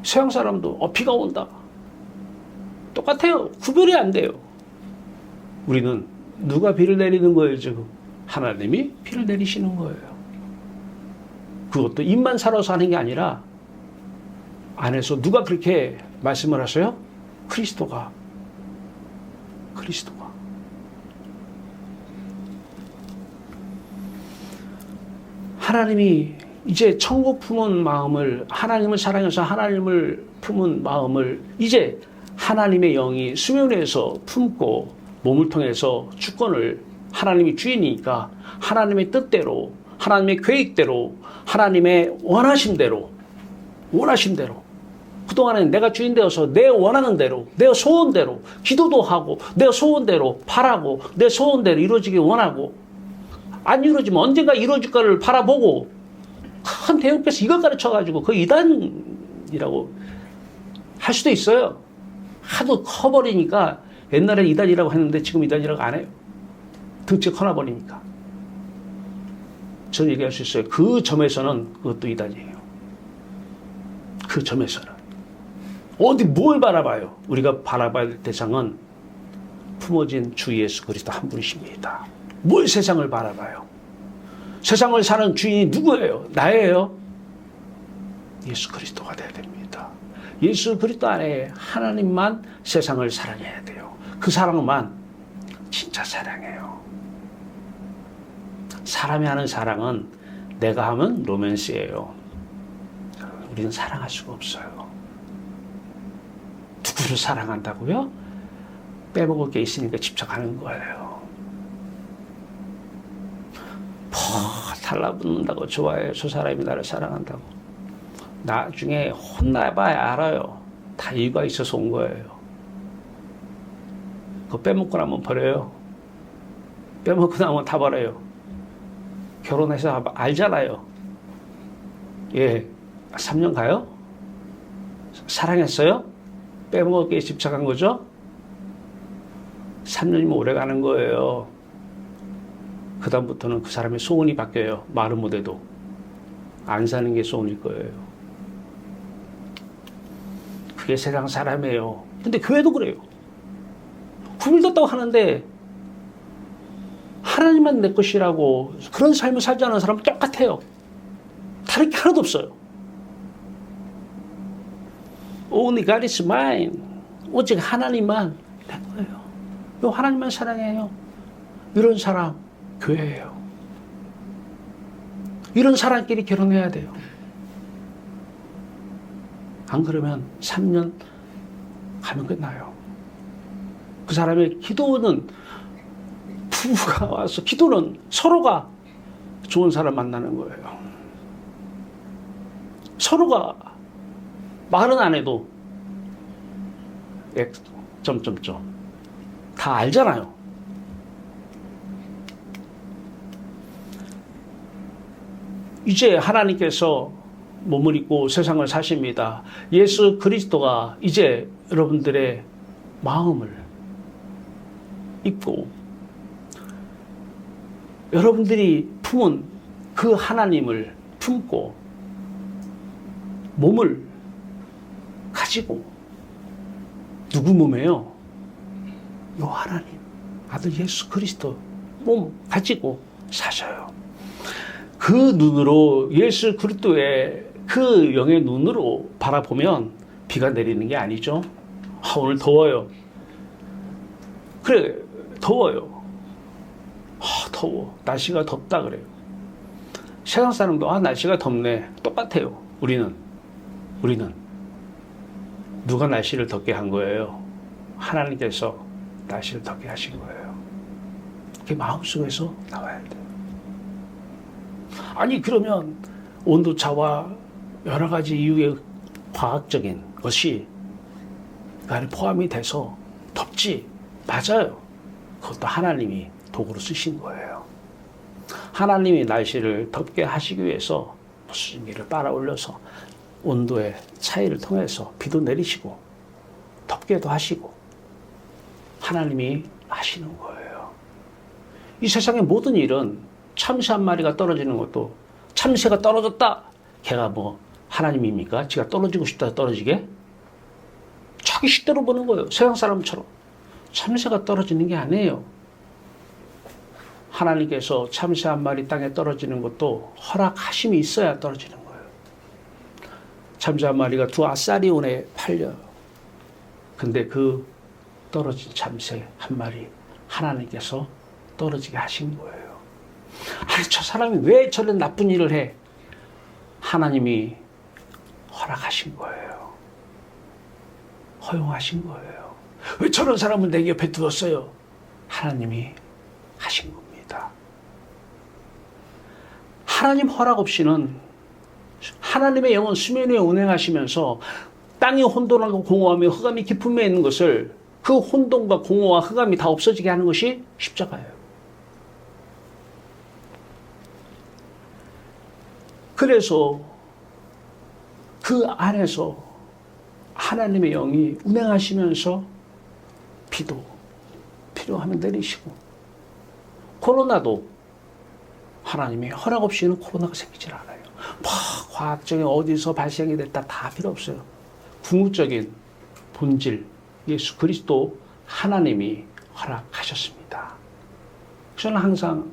서양 사람도 비가 온다. 똑같아요. 구별이 안 돼요. 우리는 누가 비를 내리는 거예요, 지금? 하나님이 비를 내리시는 거예요. 그것도 입만 살아서 하는 게 아니라 안에서 누가 그렇게 말씀을 하세요? 그리스도가. 하나님이 이제 천국 품은 마음을, 하나님을 사랑해서 하나님을 품은 마음을 이제 하나님의 영이 수면에서 품고 몸을 통해서 주권을, 하나님이 주인이니까 하나님의 뜻대로, 하나님의 계획대로, 하나님의 원하심대로 그동안에 내가 주인 되어서 내 원하는 대로, 내 소원대로 기도도 하고 내 소원대로 바라고 내 소원대로 이루어지길 원하고, 안 이루어지면 언젠가 이루어질 거를 바라보고 큰 대형께서 이걸 가르쳐가지고 그 이단이라고 할 수도 있어요. 하도 커버리니까 옛날에 이단이라고 했는데 지금 이단이라고 안 해요. 등치가 커나버리니까. 저는 얘기할 수 있어요. 그 점에서는 그것도 이단이에요. 그 점에서는. 어디 뭘 바라봐요? 우리가 바라봐야 될 대상은 품어진 주 예수 그리스도 한 분이십니다. 뭘 세상을 바라봐요? 세상을 사는 주인이 누구예요? 나예요? 예수 그리스도가 돼야 됩니다. 예수 그리스도 안에 하나님만 세상을 사랑해야 돼요. 그 사랑만 진짜 사랑해요. 사람이 하는 사랑은 내가 하면 로맨스예요. 우리는 사랑할 수가 없어요. 누구를 사랑한다고요? 빼먹을 게 있으니까 집착하는 거예요. 달라붙는다고 좋아해요. 저 사람이 나를 사랑한다고. 나중에 혼나봐야 알아요. 다 이유가 있어서 온 거예요. 그거 빼먹고 나면 버려요. 빼먹고 나면 다 버려요. 결혼해서 알잖아요. 예, 3년 가요? 사랑했어요? 빼먹을 게 집착한 거죠? 3년이면 오래 가는 거예요. 그 다음부터는 그 사람의 소원이 바뀌어요. 말은 못해도. 안 사는 게 소원일 거예요. 그게 세상 사람이에요. 근데 교회도 그래요. 구별됐다고 하는데 하나님만 내 것이라고 그런 삶을 살지 않은 사람은 똑같아요. 다를 게 하나도 없어요. Only God is mine. 오직 하나님만 내 거예요. 요 하나님만 사랑해요. 이런 사람 교회예요. 이런 사람끼리 결혼해야 돼요. 안 그러면 3년 가면 끝나요. 그 사람의 기도는, 부부가 와서 기도는 서로가 좋은 사람 만나는 거예요. 서로가 말은 안 해도 점점점 다 알잖아요. 이제 하나님께서 몸을 입고 세상을 사십니다. 예수 그리스도가 이제 여러분들의 마음을 입고 여러분들이 품은 그 하나님을 품고 몸을 가지고 누구 몸이에요? 요 하나님 아들 예수 그리스도 몸 가지고 사셔요. 그 눈으로 예수 그리스도의 그 영의 눈으로 바라보면 비가 내리는 게 아니죠. 아, 오늘 더워요. 그래, 더워요. 아, 더워. 날씨가 덥다 그래요. 세상 사람도 아, 날씨가 덥네. 똑같아요. 우리는 누가 날씨를 덥게 한 거예요? 하나님께서 날씨를 덥게 하신 거예요. 그게 마음속에서 나와야 돼요. 아니 그러면 온도차와 여러 가지 이유의 과학적인 것이 그 안에 포함이 돼서 덥지. 맞아요. 그것도 하나님이 도구로 쓰신 거예요. 하나님이 날씨를 덥게 하시기 위해서 무슨 일을 빨아올려서 온도의 차이를 통해서 비도 내리시고 덥게도 하시고 하나님이 하시는 거예요. 이 세상의 모든 일은 참새 한 마리가 떨어지는 것도 참새가 떨어졌다. 걔가 뭐 하나님입니까? 지가 떨어지고 싶다 떨어지게? 자기 식대로 보는 거예요. 세상 사람처럼. 참새가 떨어지는 게 아니에요. 하나님께서 참새 한 마리 땅에 떨어지는 것도 허락하심이 있어야 떨어지는 거예요. 참새 한 마리가 두 아사리온에 팔려요. 근데 그 떨어진 참새 한 마리 하나님께서 떨어지게 하신 거예요. 아니 저 사람이 왜 저런 나쁜 일을 해? 하나님이 허락하신 거예요. 허용하신 거예요. 왜 저런 사람을 내 옆에 두었어요? 하나님이 하신 겁니다. 하나님 허락 없이는 하나님의 영은 수면 위에 운행하시면서 땅이 혼돈하고 공허하며 흑암이 깊음에 있는 것을 그 혼돈과 공허와 흑암이 다 없어지게 하는 것이 십자가예요. 그래서 그 안에서 하나님의 영이 운행하시면서 비도 필요하면 내리시고 코로나도 하나님의 허락 없이는 코로나가 생기질 않아요. 뭐 과학적인 어디서 발생이 됐다 다 필요 없어요. 궁극적인 본질 예수 그리스도 하나님이 허락하셨습니다. 저는 항상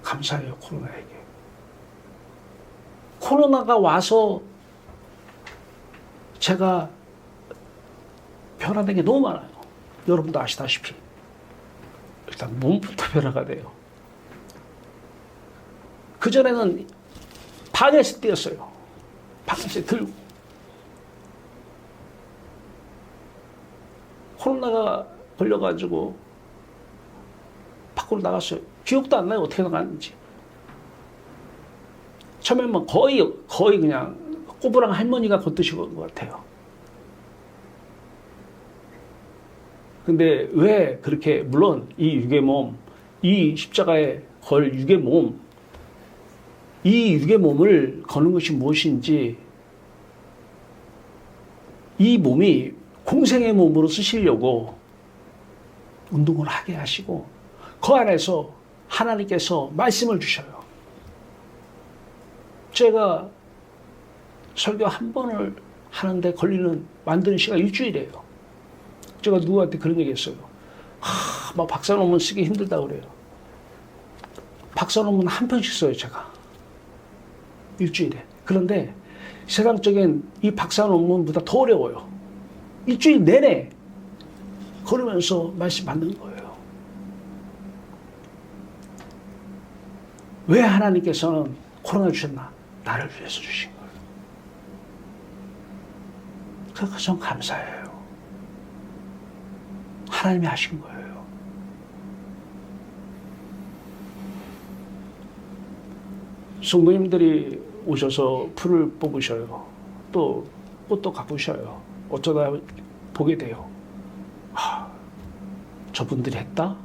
감사해요. 코로나에게. 코로나가 와서 제가 변화된 게 너무 많아요. 여러분도 아시다시피 일단 몸부터 변화가 돼요. 그전에는 방에서 뛰었어요. 방에서 들고. 코로나가 걸려가지고 밖으로 나갔어요. 기억도 안 나요. 어떻게 나갔는지. 처음에 뭐 거의 그냥 꼬부랑 할머니가 걷듯이 것 같아요. 근데 왜 그렇게, 물론 이 육의 몸, 이 십자가에 걸 육의 몸, 이 육의 몸을 거는 것이 무엇인지 이 몸이 공생의 몸으로 쓰시려고 운동을 하게 하시고 그 안에서 하나님께서 말씀을 주셔요. 제가 설교 한 번을 하는데 만드는 시간 일주일이에요. 제가 누구한테 그런 얘기 했어요. 막 박사 논문 쓰기 힘들다고 그래요. 박사 논문 한 편씩 써요, 제가. 일주일에. 그런데 세상적인 이 박사 논문보다 더 어려워요. 일주일 내내 걸으면서 말씀 받는 거예요. 왜 하나님께서는 코로나 주셨나? 나를 위해서 주신 거예요. 그래서 전 감사해요. 하나님이 하신 거예요. 성도님들이 오셔서 풀을 뽑으셔요. 또 꽃도 가꾸셔요. 어쩌다 보게 돼요. 저분들이 했다?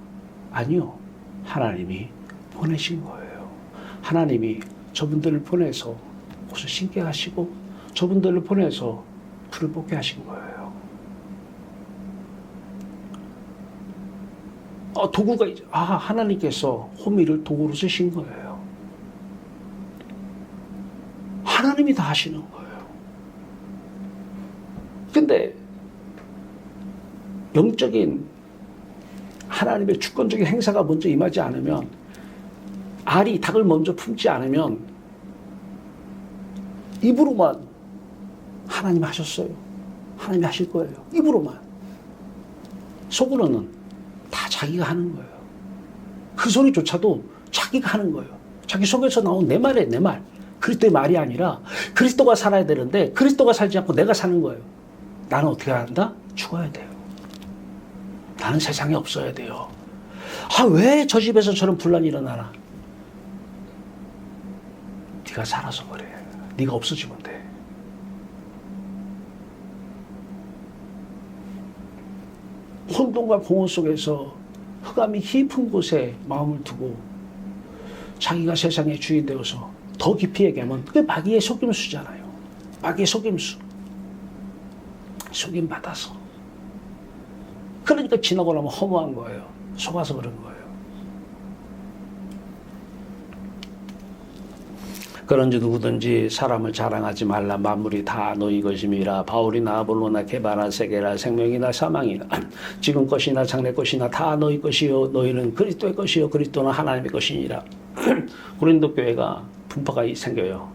아니요. 하나님이 보내신 거예요. 하나님이 저분들을 보내서 옷을 신게 하시고 저분들을 보내서 불을 볶게 하신 거예요. 도구가 하나님께서 호미를 도구로 쓰신 거예요. 하나님이 다 하시는 거예요. 근데 영적인 하나님의 주권적인 행사가 먼저 임하지 않으면, 알이 닭을 먼저 품지 않으면 입으로만 하나님 하셨어요. 하나님이 하실 거예요. 입으로만. 속으로는 다 자기가 하는 거예요. 그 소리조차도 자기가 하는 거예요. 자기 속에서 나온 내 말이에요. 내 말. 그리스도의 말이 아니라 그리스도가 살아야 되는데 그리스도가 살지 않고 내가 사는 거예요. 나는 어떻게 한다? 죽어야 돼요. 나는 세상에 없어야 돼요. 왜 저 집에서 저런 분란이 일어나나? 네가 살아서 그래. 네가 없어지면 돼. 혼돈과 공허 속에서 흑암이 깊은 곳에 마음을 두고 자기가 세상의 주인 되어서 더 깊이 얘기하면 그게 마귀의 속임수잖아요. 마귀의 속임수. 속임받아서. 그러니까 지나고 나면 허무한 거예요. 속아서 그런 거예요. 그런지 누구든지 사람을 자랑하지 말라. 만물이 다 너희 것임이라. 바울이나 아볼로나 게바나 세게라 생명이나 사망이나 지금 것이나 장래 것이나 다 너희 것이요 너희는 그리스도의 것이요 그리스도는 하나님의 것이니라. 고린도 교회가 분파가 생겨요.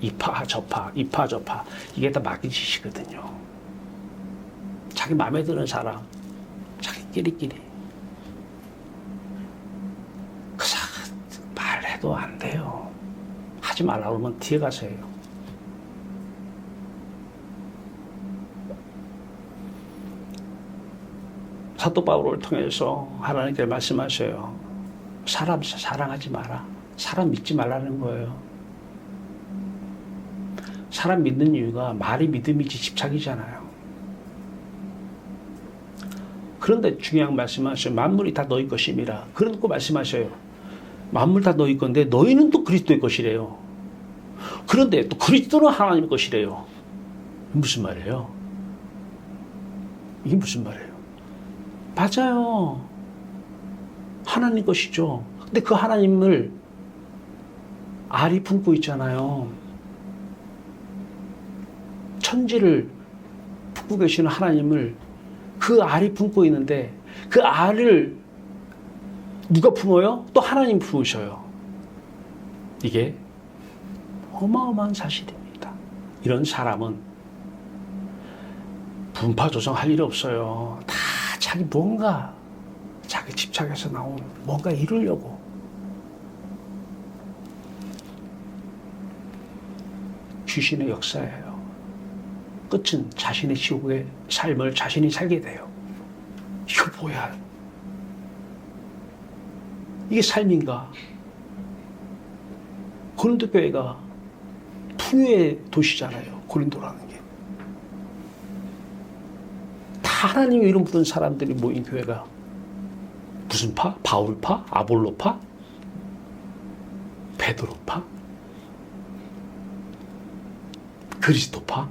이파 저파 이파 저파. 이게 다 마귀 짓이거든요. 자기 마음에 드는 사람 자기끼리끼리 그 사람 말해도 안 돼요. 하지 말라고 그러면 뒤에 가서 해요. 사도 바울을 통해서 하나님께 말씀하셔요. 사람 사랑하지 마라. 사람 믿지 말라는 거예요. 사람 믿는 이유가 말이 믿음이지 집착이잖아요. 그런데 중요한 말씀하셔요. 만물이 다 너희 것임이라. 그러고 말씀하셔요. 만물 다 너희 건데 너희는 또 그리스도의 것이래요. 그런데 또 그리스도는 하나님의 것이래요. 무슨 말이에요? 이게 무슨 말이에요? 맞아요. 하나님 것이죠. 근데 그 하나님을 알이 품고 있잖아요. 천지를 품고 계시는 하나님을 그 알이 품고 있는데 그 알을 누가 품어요? 또 하나님 품으셔요. 이게 어마어마한 사실입니다. 이런 사람은 분파 조성할 일 없어요. 다 자기 뭔가 자기 집착에서 나온 뭔가 이루려고. 귀신의 역사예요. 끝은 자신의 지옥의 삶을 자신이 살게 돼요. 이거 뭐야? 이게 삶인가? 고린도 교회가 풍요의 도시잖아요. 고린도라는 게. 다 하나님의 이름 부른 사람들이 모인 교회가 무슨 파? 바울파? 아볼로파? 베드로파? 그리스도파?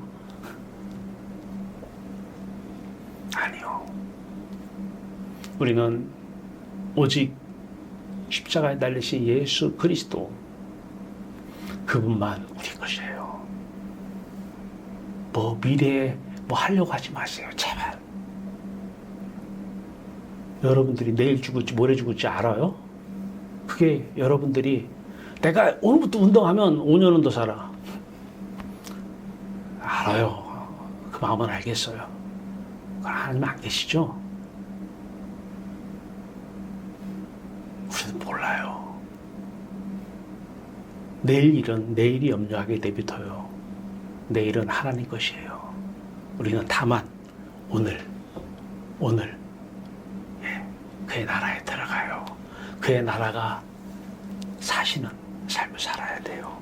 아니요. 우리는 오직 십자가에 달리신 예수 그리스도 그분만 우리 것이에요. 미래에 하려고 하지 마세요. 제발. 여러분들이 내일 죽을지 모레 죽을지 알아요? 그게 여러분들이 내가 오늘부터 운동하면 5년은 더 살아. 알아요. 그 마음은 알겠어요. 하나님 안 계시죠? 우리는 몰라요. 내일 일은 내일이 염려하게 내비둬요. 내일은 하나님 것이에요. 우리는 다만 오늘 그의 나라에 들어가요. 그의 나라가 사시는 삶을 살아야 돼요.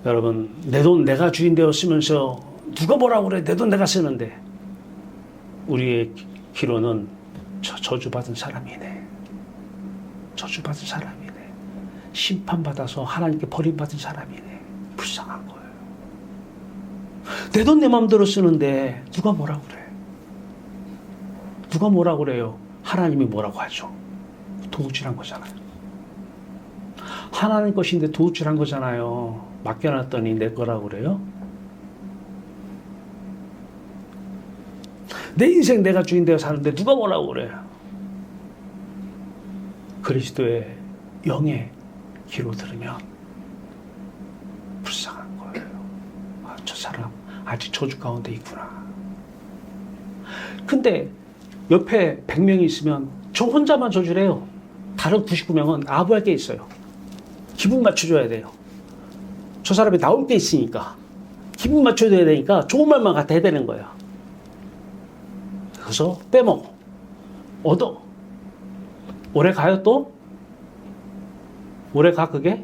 여러분, 내 돈 내가 주인 되었으면서 누가 뭐라고 그래? 내 돈 내가 쓰는데 우리의 기로는 저주받은 사람이네. 저주받은 사람이네. 심판받아서 하나님께 버림받은 사람이네. 불쌍한 거예요. 내 돈 내 마음대로 쓰는데 누가 뭐라고 그래? 누가 뭐라고 그래요? 하나님이 뭐라고 하죠? 도둑질한 거잖아요. 하나님 것인데 도둑질한 거잖아요. 맡겨놨더니 내 거라고 그래요? 내 인생 내가 주인 되어 사는데 누가 뭐라고 그래? 그리스도의 영의 귀로 들으면 불쌍한 거예요. 아, 저 사람 아직 저주 가운데 있구나. 근데 옆에 100명이 있으면 저 혼자만 저주래요. 다른 99명은 아부할 게 있어요. 기분 맞춰줘야 돼요. 저 사람이 나올 게 있으니까 기분 맞춰줘야 되니까 좋은 말만 갖다 해야 되는 거예요. 그래서 빼먹어. 얻어. 오래 가요 또? 오래 가 그게?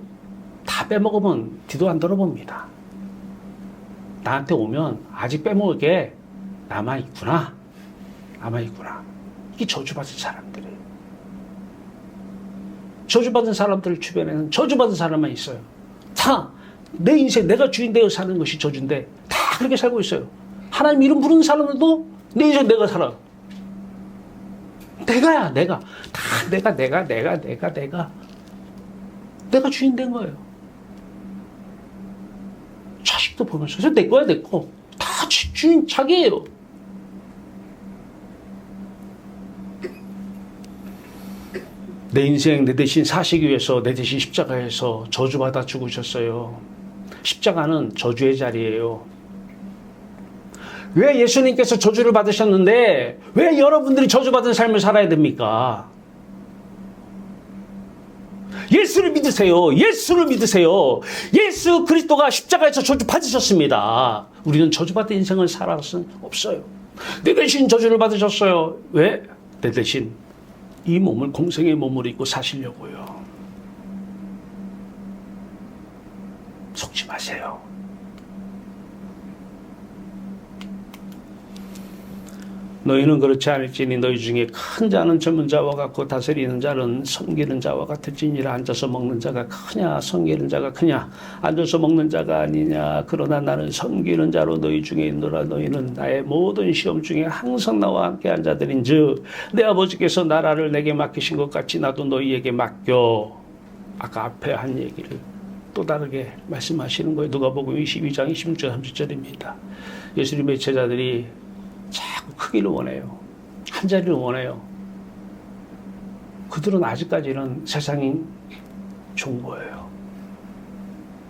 다 빼먹으면 뒤도 안 돌아봅니다. 나한테 오면 아직 빼먹을 게 남아있구나. 남아있구나. 이게 저주받은 사람들이에요. 저주받은 사람들 주변에는 저주받은 사람만 있어요. 다 내 인생 내가 주인 되어 사는 것이 저주인데 다 그렇게 살고 있어요. 하나님 이름 부르는 사람들도 내 인생 내가 살아. 내가야 내가. 다 내가 주인 된 거예요. 자식도 보면서 내 거야 내 거. 다 주인 자기예요. 내 인생 내 대신 사시기 위해서 내 대신 십자가에서 저주받아 죽으셨어요. 십자가는 저주의 자리예요. 왜 예수님께서 저주를 받으셨는데 왜 여러분들이 저주받은 삶을 살아야 됩니까? 예수를 믿으세요. 예수를 믿으세요. 예수 그리스도가 십자가에서 저주 받으셨습니다. 우리는 저주받은 인생을 살아갈 수는 없어요. 내 대신 저주를 받으셨어요. 왜? 내 대신 이 몸을 공생의 몸으로 입고 사시려고요. 속지 마세요. 너희는 그렇지 않을지니 너희 중에 큰 자는 젊은 자와 같고 다스리는 자는 섬기는 자와 같을지니라. 앉아서 먹는 자가 크냐 섬기는 자가 크냐. 앉아서 먹는 자가 아니냐. 그러나 나는 섬기는 자로 너희 중에 있노라. 너희는 나의 모든 시험 중에 항상 나와 함께 한 자들인즉 내 아버지께서 나라를 내게 맡기신 것 같이 나도 너희에게 맡겨. 아까 앞에 한 얘기를 또 다르게 말씀하시는 거예요. 누가복음 22장 26절 30절입니다. 예수님의 제자들이 자꾸 크기를 원해요. 한 자리를 원해요. 그들은 아직까지는 세상이 좋은 거예요.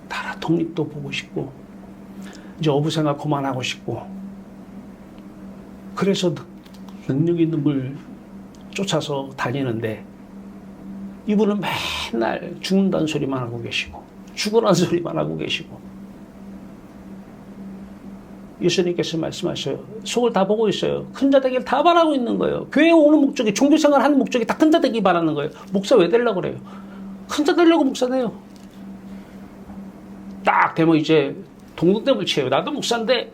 나라 독립도 보고 싶고 이제 어부 생활 그만하고 싶고 그래서 능력 있는 걸 쫓아서 다니는데 이분은 맨날 죽는다는 소리만 하고 계시고 죽으라는 소리만 하고 계시고 예수님께서 말씀하셔요. 속을 다 보고 있어요. 큰 자 되기를 다 바라고 있는 거예요. 교회에 오는 목적이 종교생활 하는 목적이 다 큰 자 되기 바라는 거예요. 목사 왜 되려고 그래요? 큰 자 되려고 목사 돼요. 딱 되면 이제 동등됨을 취해요. 나도 목사인데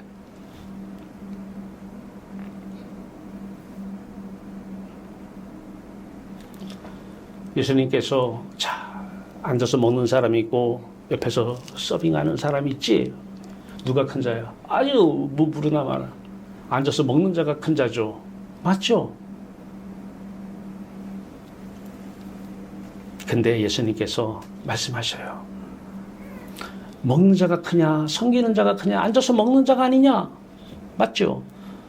예수님께서 자 앉아서 먹는 사람이 있고 옆에서 서빙하는 사람이 있지. 누가 큰 자야? 아유, 뭐 무르나 마나. 앉아서 먹는 자가 큰 자죠. 맞죠? 근데 예수님께서 말씀하셔요. 먹는 자가 크냐, 섬기는 자가 크냐, 앉아서 먹는 자가 아니냐? 맞죠?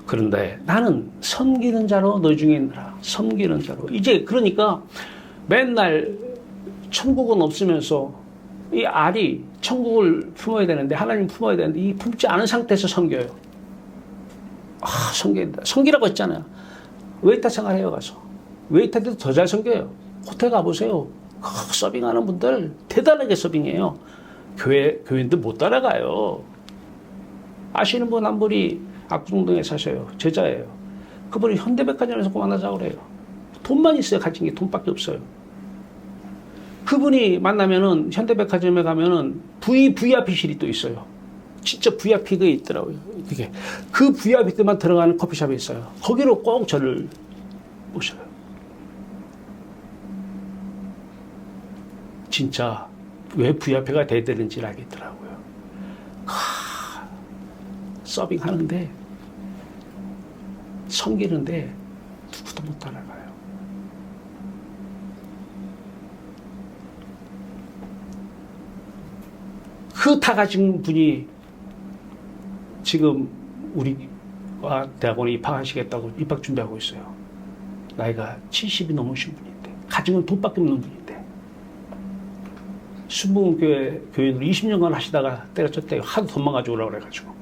그런데 나는 섬기는 자로 너희 중에 있느라. 섬기는 자로. 이제 그러니까 맨날 천국은 없으면서 이 알이 천국을 품어야 되는데 하나님 품어야 되는데 이 품지 않은 상태에서 섬겨요. 아, 섬긴다. 섬기라고 했잖아요. 웨이터 생활해요 가서. 웨이터들도 더 잘 섬겨요. 호텔 가보세요. 서빙하는 분들 대단하게 서빙해요. 교인들 못 따라가요. 아시는 분 한 분이 압구정동에 사셔요. 제자예요. 그분이 현대백화점에서 그만하자고 그래요. 돈만 있어요. 가진 게 돈밖에 없어요. 그분이 만나면은 현대백화점에 가면은 VIP실이 또 있어요. 진짜 VIP가 있더라고요. 그게 그 VIP들만 들어가는 커피숍이 있어요. 거기로 꼭 저를 모셔요. 진짜 왜 VIP가 돼야 되는지 알겠더라고요. 서빙 하는데, 섬기는데 누구도 못 따라가요. 그 다 가진 분이 지금 우리와 대학원에 입학하시겠다고 입학 준비하고 있어요. 나이가 70이 넘으신 분인데, 가진 건 돈밖에 없는 분인데, 순복음교회 교인으로 20년간 하시다가 때려쳤대요. 하도 돈만 가져오라고 그래가지고.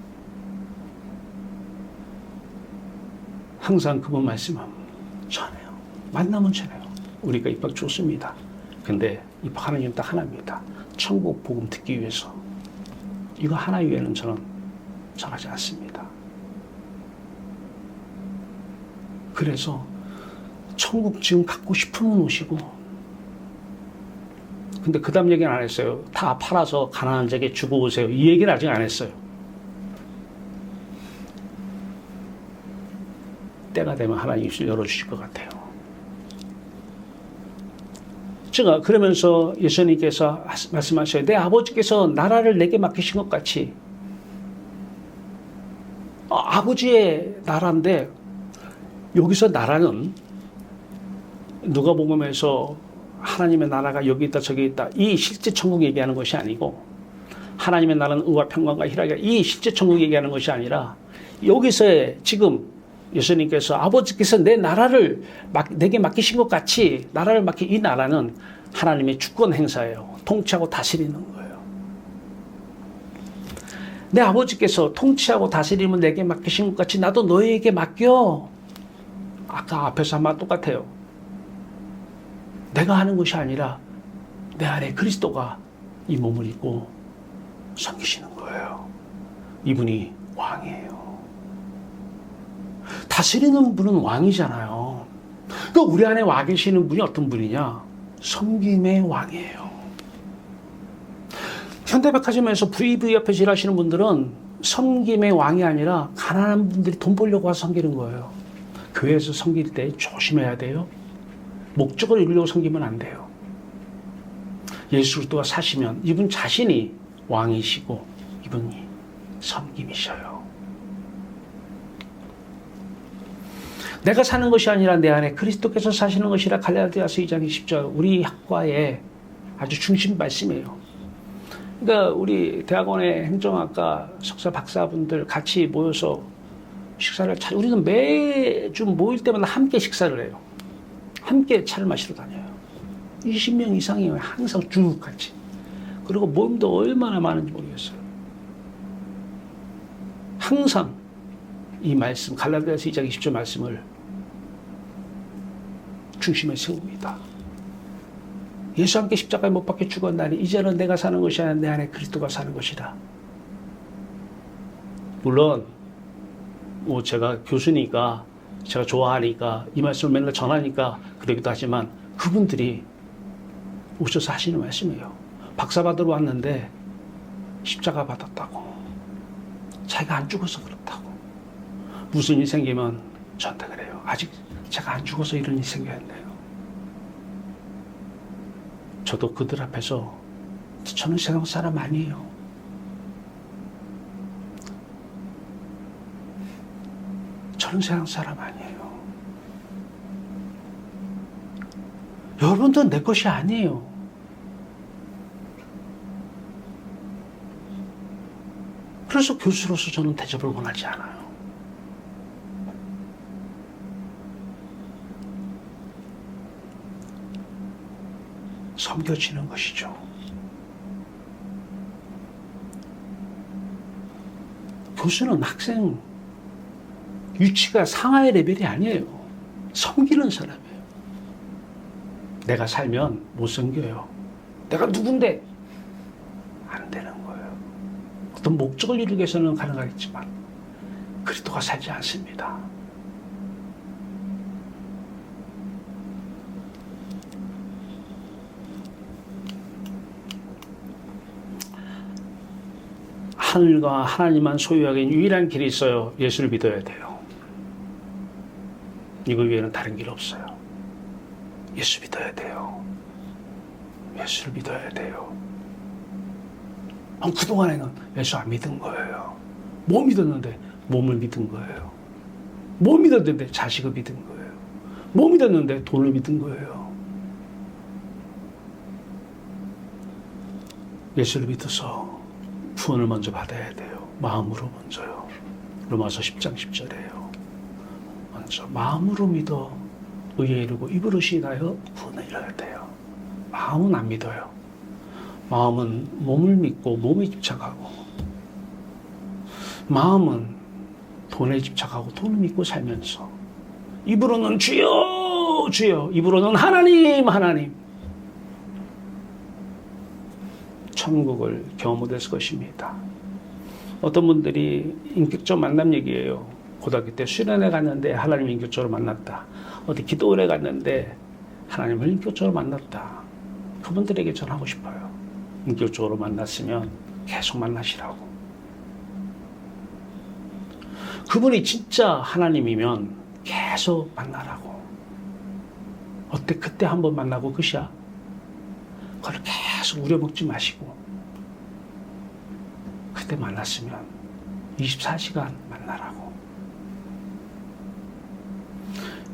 항상 그분 말씀은 전해요. 만나면 전해요. 우리가 입학 좋습니다. 근데 입학하는 이유는 딱 하나입니다. 천국 복음 듣기 위해서. 이거 하나 이외에는 저는 전하지 않습니다. 그래서 천국 지금 갖고 싶으면 오시고, 근데 그 다음 얘기는 안 했어요. 다 팔아서 가난한 자에게 주고 오세요. 이 얘기는 아직 안 했어요. 때가 되면 하나님 입술 열어주실 것 같아요. 제가 그러면서 예수님께서 말씀하셔요. 내 아버지께서 나라를 내게 맡기신 것 같이, 아버지의 나라인데, 여기서 나라는 누가복음에서 하나님의 나라가 여기 있다 저기 있다, 이 실제 천국 얘기하는 것이 아니고, 하나님의 나라는 의와 평강과 희락이다, 이 실제 천국 얘기하는 것이 아니라, 여기서의 지금 예수님께서 아버지께서 내 나라를 내게 맡기신 것 같이 나라를 맡긴 이 나라는 하나님의 주권 행사예요. 통치하고 다스리는 거예요. 내 아버지께서 통치하고 다스림을 내게 맡기신 것 같이 나도 너희에게 맡겨. 아까 앞에서 한 말 똑같아요. 내가 하는 것이 아니라 내 안에 그리스도가 이 몸을 입고 섬기시는 거예요. 이분이 왕이에요. 다스리는 분은 왕이잖아요. 그러니까 우리 안에 와 계시는 분이 어떤 분이냐? 섬김의 왕이에요. 현대백화점에서 VV 옆에 일하시는 분들은 섬김의 왕이 아니라 가난한 분들이 돈 벌려고 와서 섬기는 거예요. 교회에서 섬길 때 조심해야 돼요. 목적을 이루려고 섬기면 안 돼요. 예수 그리스도가 사시면 이분 자신이 왕이시고 이분이 섬김이셔요. 내가 사는 것이 아니라 내 안에 그리스도께서 사시는 것이라 갈라디아서 2장 20절 우리 학과의 아주 중심 말씀이에요. 그러니까 우리 대학원의 행정학과 석사 박사분들 같이 모여서 식사를 우리는 매주 모일 때마다 함께 식사를 해요. 함께 차를 마시러 다녀요. 20명 이상이에요. 항상 쭉 같이. 그리고 모임도 얼마나 많은지 모르겠어요. 항상 이 말씀 갈라디아서 2장 20절 말씀을 중심에 세웁니다. 예수 함께 십자가에 못 박혀 죽었나니 이제는 내가 사는 것이 아니라 내 안에 그리스도가 사는 것이다. 물론 뭐 제가 교수니까 제가 좋아하니까 이 말씀을 맨날 전하니까 그러기도 하지만 그분들이 오셔서 하시는 말씀이에요. 박사 받으러 왔는데 십자가 받았다고, 자기가 안 죽어서 그렇다고, 무슨 일 생기면 저한테 그래요. 아직 제가 안 죽어서 이런 일 생겼네요. 저도 그들 앞에서 저는 세상 사람 아니에요. 저는 세상 사람 아니에요. 여러분들은 내 것이 아니에요. 그래서 교수로서 저는 대접을 원하지 않아요. 섬겨지는 것이죠. 교수는 학생 유치가 상하의 레벨이 아니에요. 섬기는 사람이에요. 내가 살면 못 섬겨요. 내가 누군데? 안 되는 거예요. 어떤 목적을 이루기 위해서는 가능하겠지만 그리스도가 살지 않습니다. 하늘과 하나님만 소유하기엔 유일한 길이 있어요. 예수를 믿어야 돼요. 이거 외에는 다른 길 없어요. 예수 믿어야 돼요. 예수를 믿어야 돼요. 그동안에는 예수 안 믿은 거예요. 뭐 믿었는데? 몸을 믿은 거예요. 뭐 믿었는데? 자식을 믿은 거예요. 뭐 믿었는데? 돈을 믿은 거예요. 예수를 믿어서 구원을 먼저 받아야 돼요. 마음으로 먼저요. 로마서 10장 10절에요. 먼저 마음으로 믿어 의에 이르고 입으로 시인하여 구원을 이뤄야 돼요. 마음은 안 믿어요. 마음은 몸을 믿고 몸에 집착하고, 마음은 돈에 집착하고 돈을 믿고 살면서, 입으로는 주여 주여, 입으로는 하나님 하나님. 천국을 경험 못했을 것입니다. 어떤 분들이 인격적 만남 얘기예요. 고등학교 때 수련회 갔는데 하나님 인격적으로 만났다. 어디 기도원에 갔는데 하나님을 인격적으로 만났다. 그분들에게 전하고 싶어요. 인격적으로 만났으면 계속 만나시라고. 그분이 진짜 하나님이면 계속 만나라고. 어때? 그때 한번 만나고 끝이야? 그걸 계속 우려먹지 마시고, 그때 만났으면 24시간 만나라고.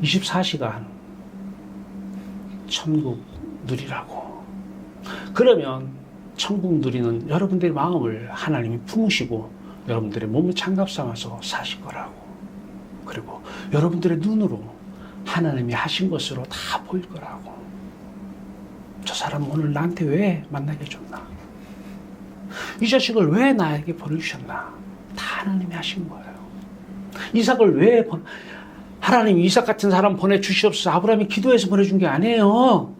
24시간 천국 누리라고. 그러면 천국 누리는 여러분들의 마음을 하나님이 품으시고 여러분들의 몸을 장갑 삼아서 사실 거라고. 그리고 여러분들의 눈으로 하나님이 하신 것으로 다 보일 거라고. 저 사람 오늘 나한테 왜 만나게 해줬나? 이 자식을 왜 나에게 보내주셨나? 다 하나님이 하신 거예요. 이삭을 왜 하나님 이삭 같은 사람 보내주시옵소서. 아브라함이 기도해서 보내준 게 아니에요.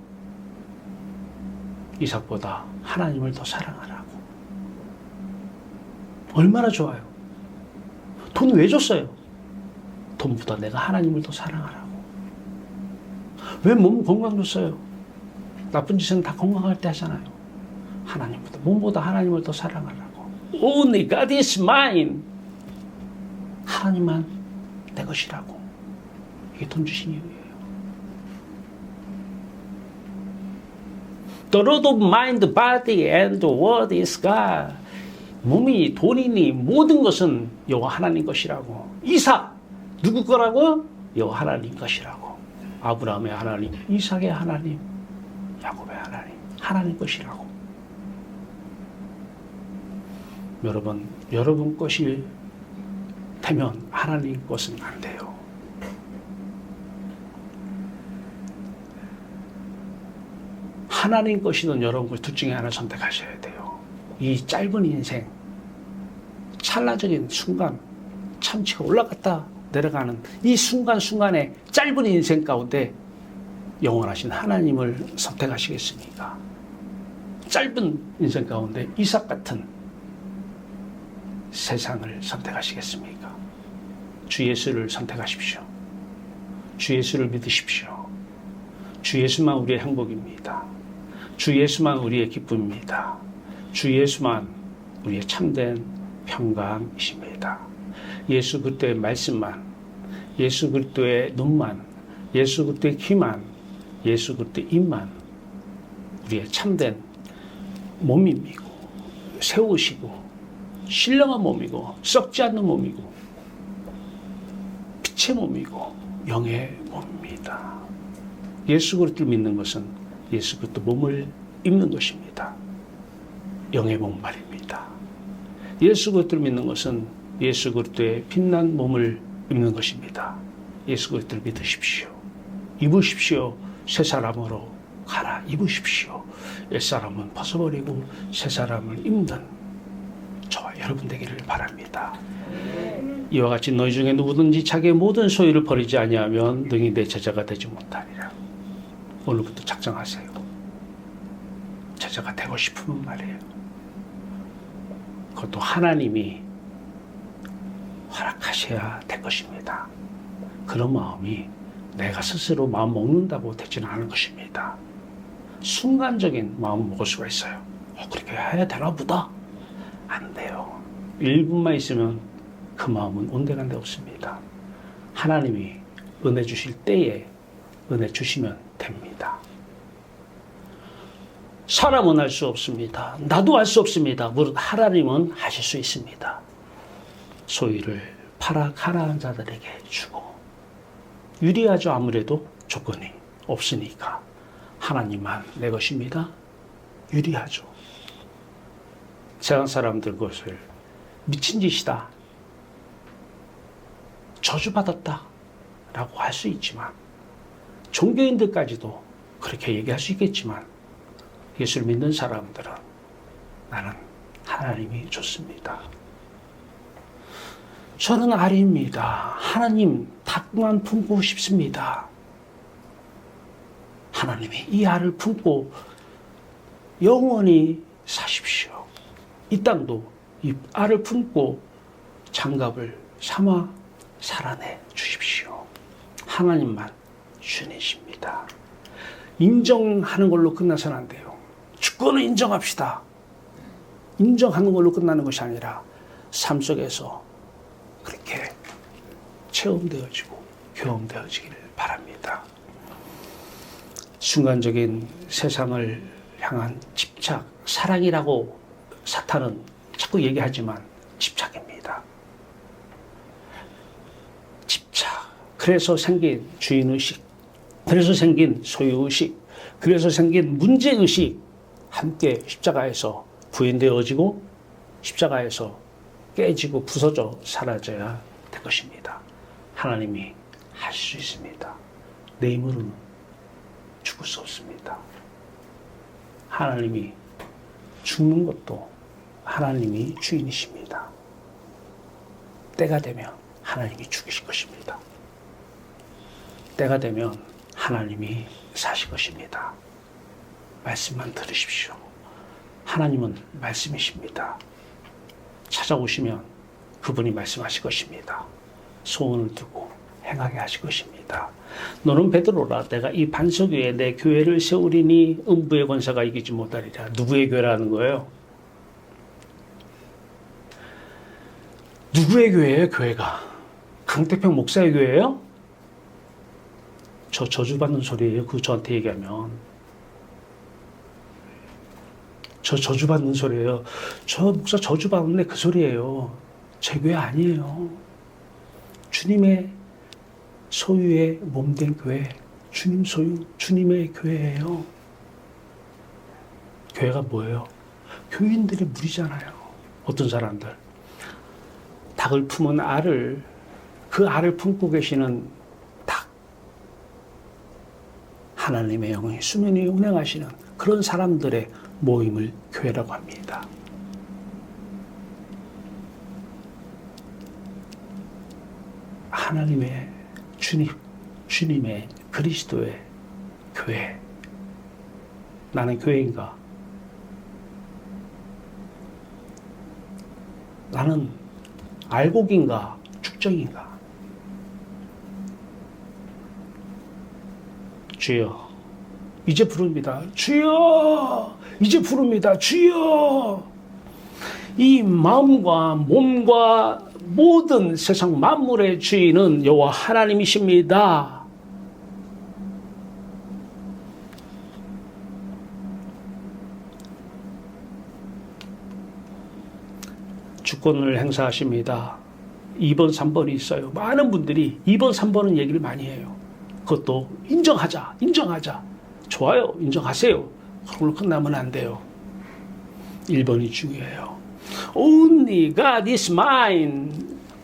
이삭보다 하나님을 더 사랑하라고. 얼마나 좋아요. 돈 왜 줬어요? 돈보다 내가 하나님을 더 사랑하라고. 왜 몸 건강 줬어요? 나쁜 짓은 다 건강할 때 하잖아요. 하나님보다, 몸보다 하나님을 더 사랑하라고. Only God is mine. 하나님만 내 것이라고. 이게 돈 주신 이유예요. The Lord of mind, body and the word is God. 몸이 돈이니 모든 것은 여호와 하나님 것이라고. 이삭 누구 거라고? 여호와 하나님 것이라고. 아브라함의 하나님, 이삭의 하나님, 야곱의 하나님, 하나님 것이라고. 여러분 것이 되면 하나님 것은 안 돼요. 하나님 것이든 여러분 것 둘 중에 하나 선택하셔야 돼요. 이 짧은 인생, 찰나적인 순간, 참치가 올라갔다 내려가는 이 순간순간의 짧은 인생 가운데 영원하신 하나님을 선택하시겠습니까? 짧은 인생 가운데 이삭 같은 세상을 선택하시겠습니까? 주 예수를 선택하십시오. 주 예수를 믿으십시오. 주 예수만 우리의 행복입니다. 주 예수만 우리의 기쁨입니다. 주 예수만 우리의 참된 평강이십니다. 예수 그리스도의 말씀만, 예수 그리스도의 눈만, 예수 그리스도의 귀만, 예수 그리스도의 입만 우리의 참된 몸이고 세우시고 신령한 몸이고 썩지 않는 몸이고 빛의 몸이고 영의 몸입니다. 예수 그리스도를 믿는 것은 예수 그리스도 몸을 입는 것입니다. 영의 몸 말입니다. 예수 그리스도를 믿는 것은 예수 그리스도의 빛난 몸을 입는 것입니다. 예수 그리스도를 믿으십시오. 입으십시오. 새 사람으로 갈아 입으십시오. 옛 사람은 벗어버리고 새 사람을 입는 저와 여러분 되기를 바랍니다. 이와 같이 너희 중에 누구든지 자기의 모든 소유를 버리지 아니하면 능히 내 제자가 되지 못하리라. 오늘부터 작정하세요. 제자가 되고 싶으면 말이에요. 그것도 하나님이 허락하셔야 될 것입니다. 그런 마음이 내가 스스로 마음 먹는다고 되지는 않을 것입니다. 순간적인 마음을 먹을 수가 있어요. 그렇게 해야 되나 보다. 안 돼요. 1분만 있으면 그 마음은 온데간데 없습니다. 하나님이 은혜 주실 때에 은혜 주시면 됩니다. 사람은 할 수 없습니다. 나도 할 수 없습니다. 무릇 하나님은 하실 수 있습니다. 소유를 파락하라는 자들에게 주고, 유리하죠. 아무래도 조건이 없으니까. 하나님만 내 것입니다. 유리하죠. 세상 사람들 것을 미친 짓이다, 저주받았다 라고 할 수 있지만, 종교인들까지도 그렇게 얘기할 수 있겠지만, 예수를 믿는 사람들은 나는 하나님이 좋습니다. 저는 아리입니다. 하나님 닭만 품고 싶습니다. 하나님이 이 알을 품고 영원히 사십시오. 이 땅도 이 알을 품고 장갑을 삼아 살아내 주십시오. 하나님만 주님이십니다. 인정하는 걸로 끝나서는 안 돼요. 주권을 인정합시다. 인정하는 걸로 끝나는 것이 아니라 삶 속에서 그렇게 체험되어지고 경험되어지기를 바랍니다. 순간적인 세상을 향한 집착, 사랑이라고 사탄은 자꾸 얘기하지만 집착입니다. 집착. 그래서 생긴 주인의식, 그래서 생긴 소유의식, 그래서 생긴 문제의식, 함께 십자가에서 부인되어지고 십자가에서 깨지고 부서져 사라져야 될 것입니다. 하나님이 하실 수 있습니다. 내 힘으로는 죽을 수 없습니다. 하나님이 죽는 것도 하나님이 주인이십니다. 때가 되면 하나님이 죽이실 것입니다. 때가 되면 하나님이 사실 것입니다. 말씀만 들으십시오. 하나님은 말씀이십니다. 찾아오시면 그분이 말씀하실 것입니다. 소원을 두고 행하게 하실 것입니다. 너는 베드로라, 내가 이 반석 위에 내 교회를 세우리니 음부의 권세가 이기지 못하리라. 누구의 교회라는 거예요? 누구의 교회예요? 교회가 강태평 목사의 교회예요? 저 저주받는 소리예요. 그거 저한테 얘기하면. 저 저주받는 소리예요. 저 목사 저주받는데 그 소리예요. 제 교회 아니에요. 주님의 소유의 몸된 교회, 주님 소유, 주님의 교회예요. 교회가 뭐예요? 교인들의 무리잖아요. 어떤 사람들 닭을 품은 알을, 그 알을 품고 계시는 닭, 하나님의 영이 수면 위에 운행하시는 그런 사람들의 모임을 교회라고 합니다. 하나님의 주님의 그리스도의 교회. 나는 교회인가? 나는 알곡인가? 축적인가? 주여, 이제 부릅니다. 주여, 이제 부릅니다. 주여. 이 마음과 몸과 모든 세상 만물의 주인은 여호와 하나님이십니다. 주권을 행사하십니다. 2번, 3번이 있어요. 많은 분들이 2번, 3번은 얘기를 많이 해요. 그것도 인정하자, 인정하자. 좋아요, 인정하세요. 그걸로 끝나면 안 돼요. 1번이 중요해요. Only God is mine.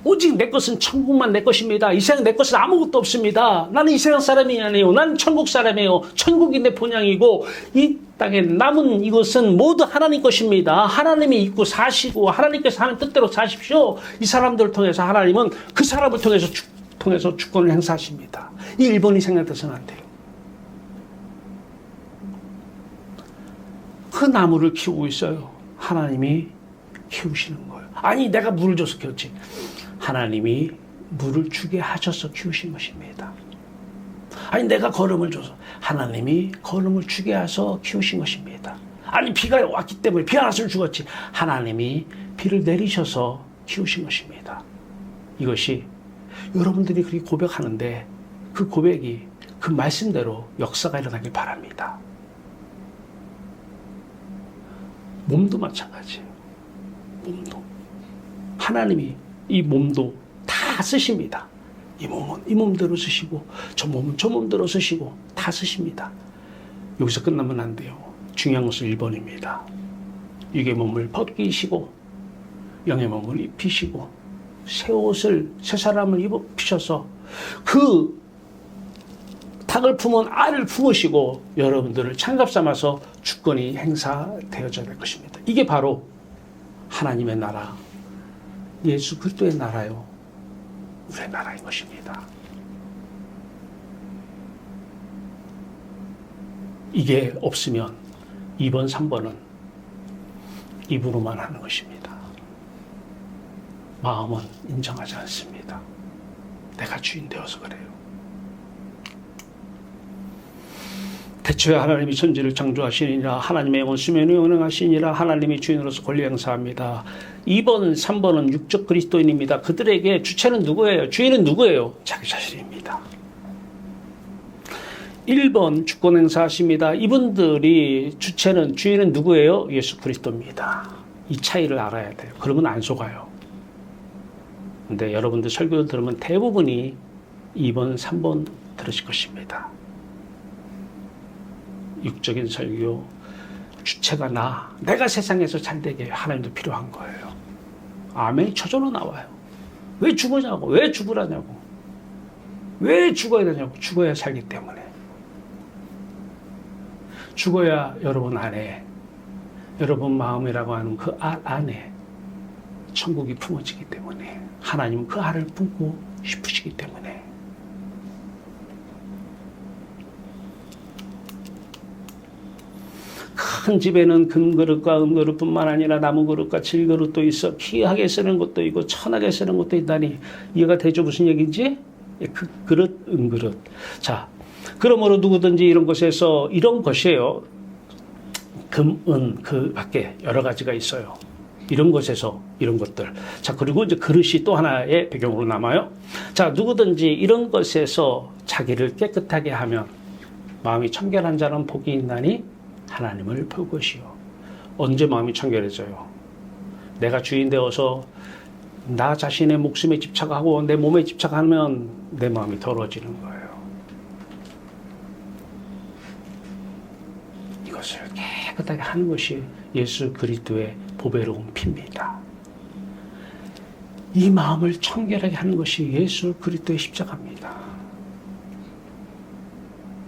오직 내 것은 천국만 내 것입니다. 이 세상 내 것은 아무것도 없습니다. 나는 이 세상 사람이 아니에요. 나는 천국 사람이에요. 천국이 내 본향이고 이 땅에 남은 이것은 모두 하나님 것입니다. 하나님이 있고 사시고 하나님께서 하는 뜻대로 사십시오. 이 사람들을 통해서 하나님은 그 사람을 통해서 주권을 행사하십니다. 이 1번이 생각돼서는 안 돼요. 그 나무를 키우고 있어요. 하나님이 키우시는 거예요. 아니, 내가 물을 줘서 키웠지. 하나님이 물을 주게 하셔서 키우신 것입니다. 아니, 내가 거름을 줘서. 하나님이 거름을 주게 해서 키우신 것입니다. 아니, 비가 왔기 때문에 비가 와서 죽었지. 하나님이 비를 내리셔서 키우신 것입니다. 이것이 여러분들이 그렇게 고백하는데 그 고백이 그 말씀대로 역사가 일어나길 바랍니다. 몸도 마찬가지예요. 몸도. 하나님이 이 몸도 다 쓰십니다. 이 몸은 이 몸대로 쓰시고 저 몸은 저 몸대로 쓰시고 다 쓰십니다. 여기서 끝나면 안 돼요. 중요한 것은 1번입니다. 육의 몸을 벗기시고 영의 몸을 입히시고 새 옷을 새 사람을 입히셔서 그 닭을 품은 알을 품으시고 여러분들을 창갑 삼아서 주권이 행사되어져야 될 것입니다. 이게 바로 하나님의 나라, 예수 그리스도의 나라요, 우리의 나라인 것입니다. 이게 없으면 2번, 3번은 입으로만 하는 것입니다. 마음은 인정하지 않습니다. 내가 주인 되어서 그래요. 대초에 하나님이 천지를 창조하시니라. 하나님의 영은 수면에 운행하시니라. 하나님이 주인으로서 권리 행사합니다. 2번, 3번은 육적 그리스도인입니다. 그들에게 주체는 누구예요? 주인은 누구예요? 자기 자신입니다. 1번 주권 행사하십니다. 이분들이 주인은 누구예요? 예수 그리스도입니다. 이 차이를 알아야 돼요. 그러면 안 속아요. 근데 여러분들 설교를 들으면 대부분이 2번, 3번 들으실 것입니다. 육적인 설교, 주체가 내가 세상에서 잘되게 하나님도 필요한 거예요. 아멘이 저절로 나와요. 왜 죽으냐고, 왜 죽으라냐고, 왜 죽어야 되냐고. 죽어야 살기 때문에. 죽어야 여러분 안에, 여러분 마음이라고 하는 그 알 안에 천국이 품어지기 때문에, 하나님은 그 알을 품고 싶으시기 때문에. 큰 집에는 금그릇과 은그릇뿐만 아니라 나무그릇과 질그릇도 있어 귀하게 쓰는 것도 있고 천하게 쓰는 것도 있다니. 이해가 되죠? 무슨 얘기인지? 그 그릇, 은그릇. 자, 그러므로 누구든지 이런 것에서, 이런 것이에요. 금, 은, 그 밖에 여러 가지가 있어요. 이런 것에서 이런 것들. 자, 그리고 이제 그릇이 또 하나의 배경으로 남아요. 자, 누구든지 이런 것에서 자기를 깨끗하게 하면 마음이 청결한 자는 복이 있나니 하나님을 볼 것이요. 언제 마음이 청결해져요? 내가 주인 되어서 나 자신의 목숨에 집착하고 내 몸에 집착하면 내 마음이 더러워지는 거예요. 이것을 깨끗하게 하는 것이 예수 그리스도의 보배로운 피입니다. 이 마음을 청결하게 하는 것이 예수 그리스도의 십자가입니다.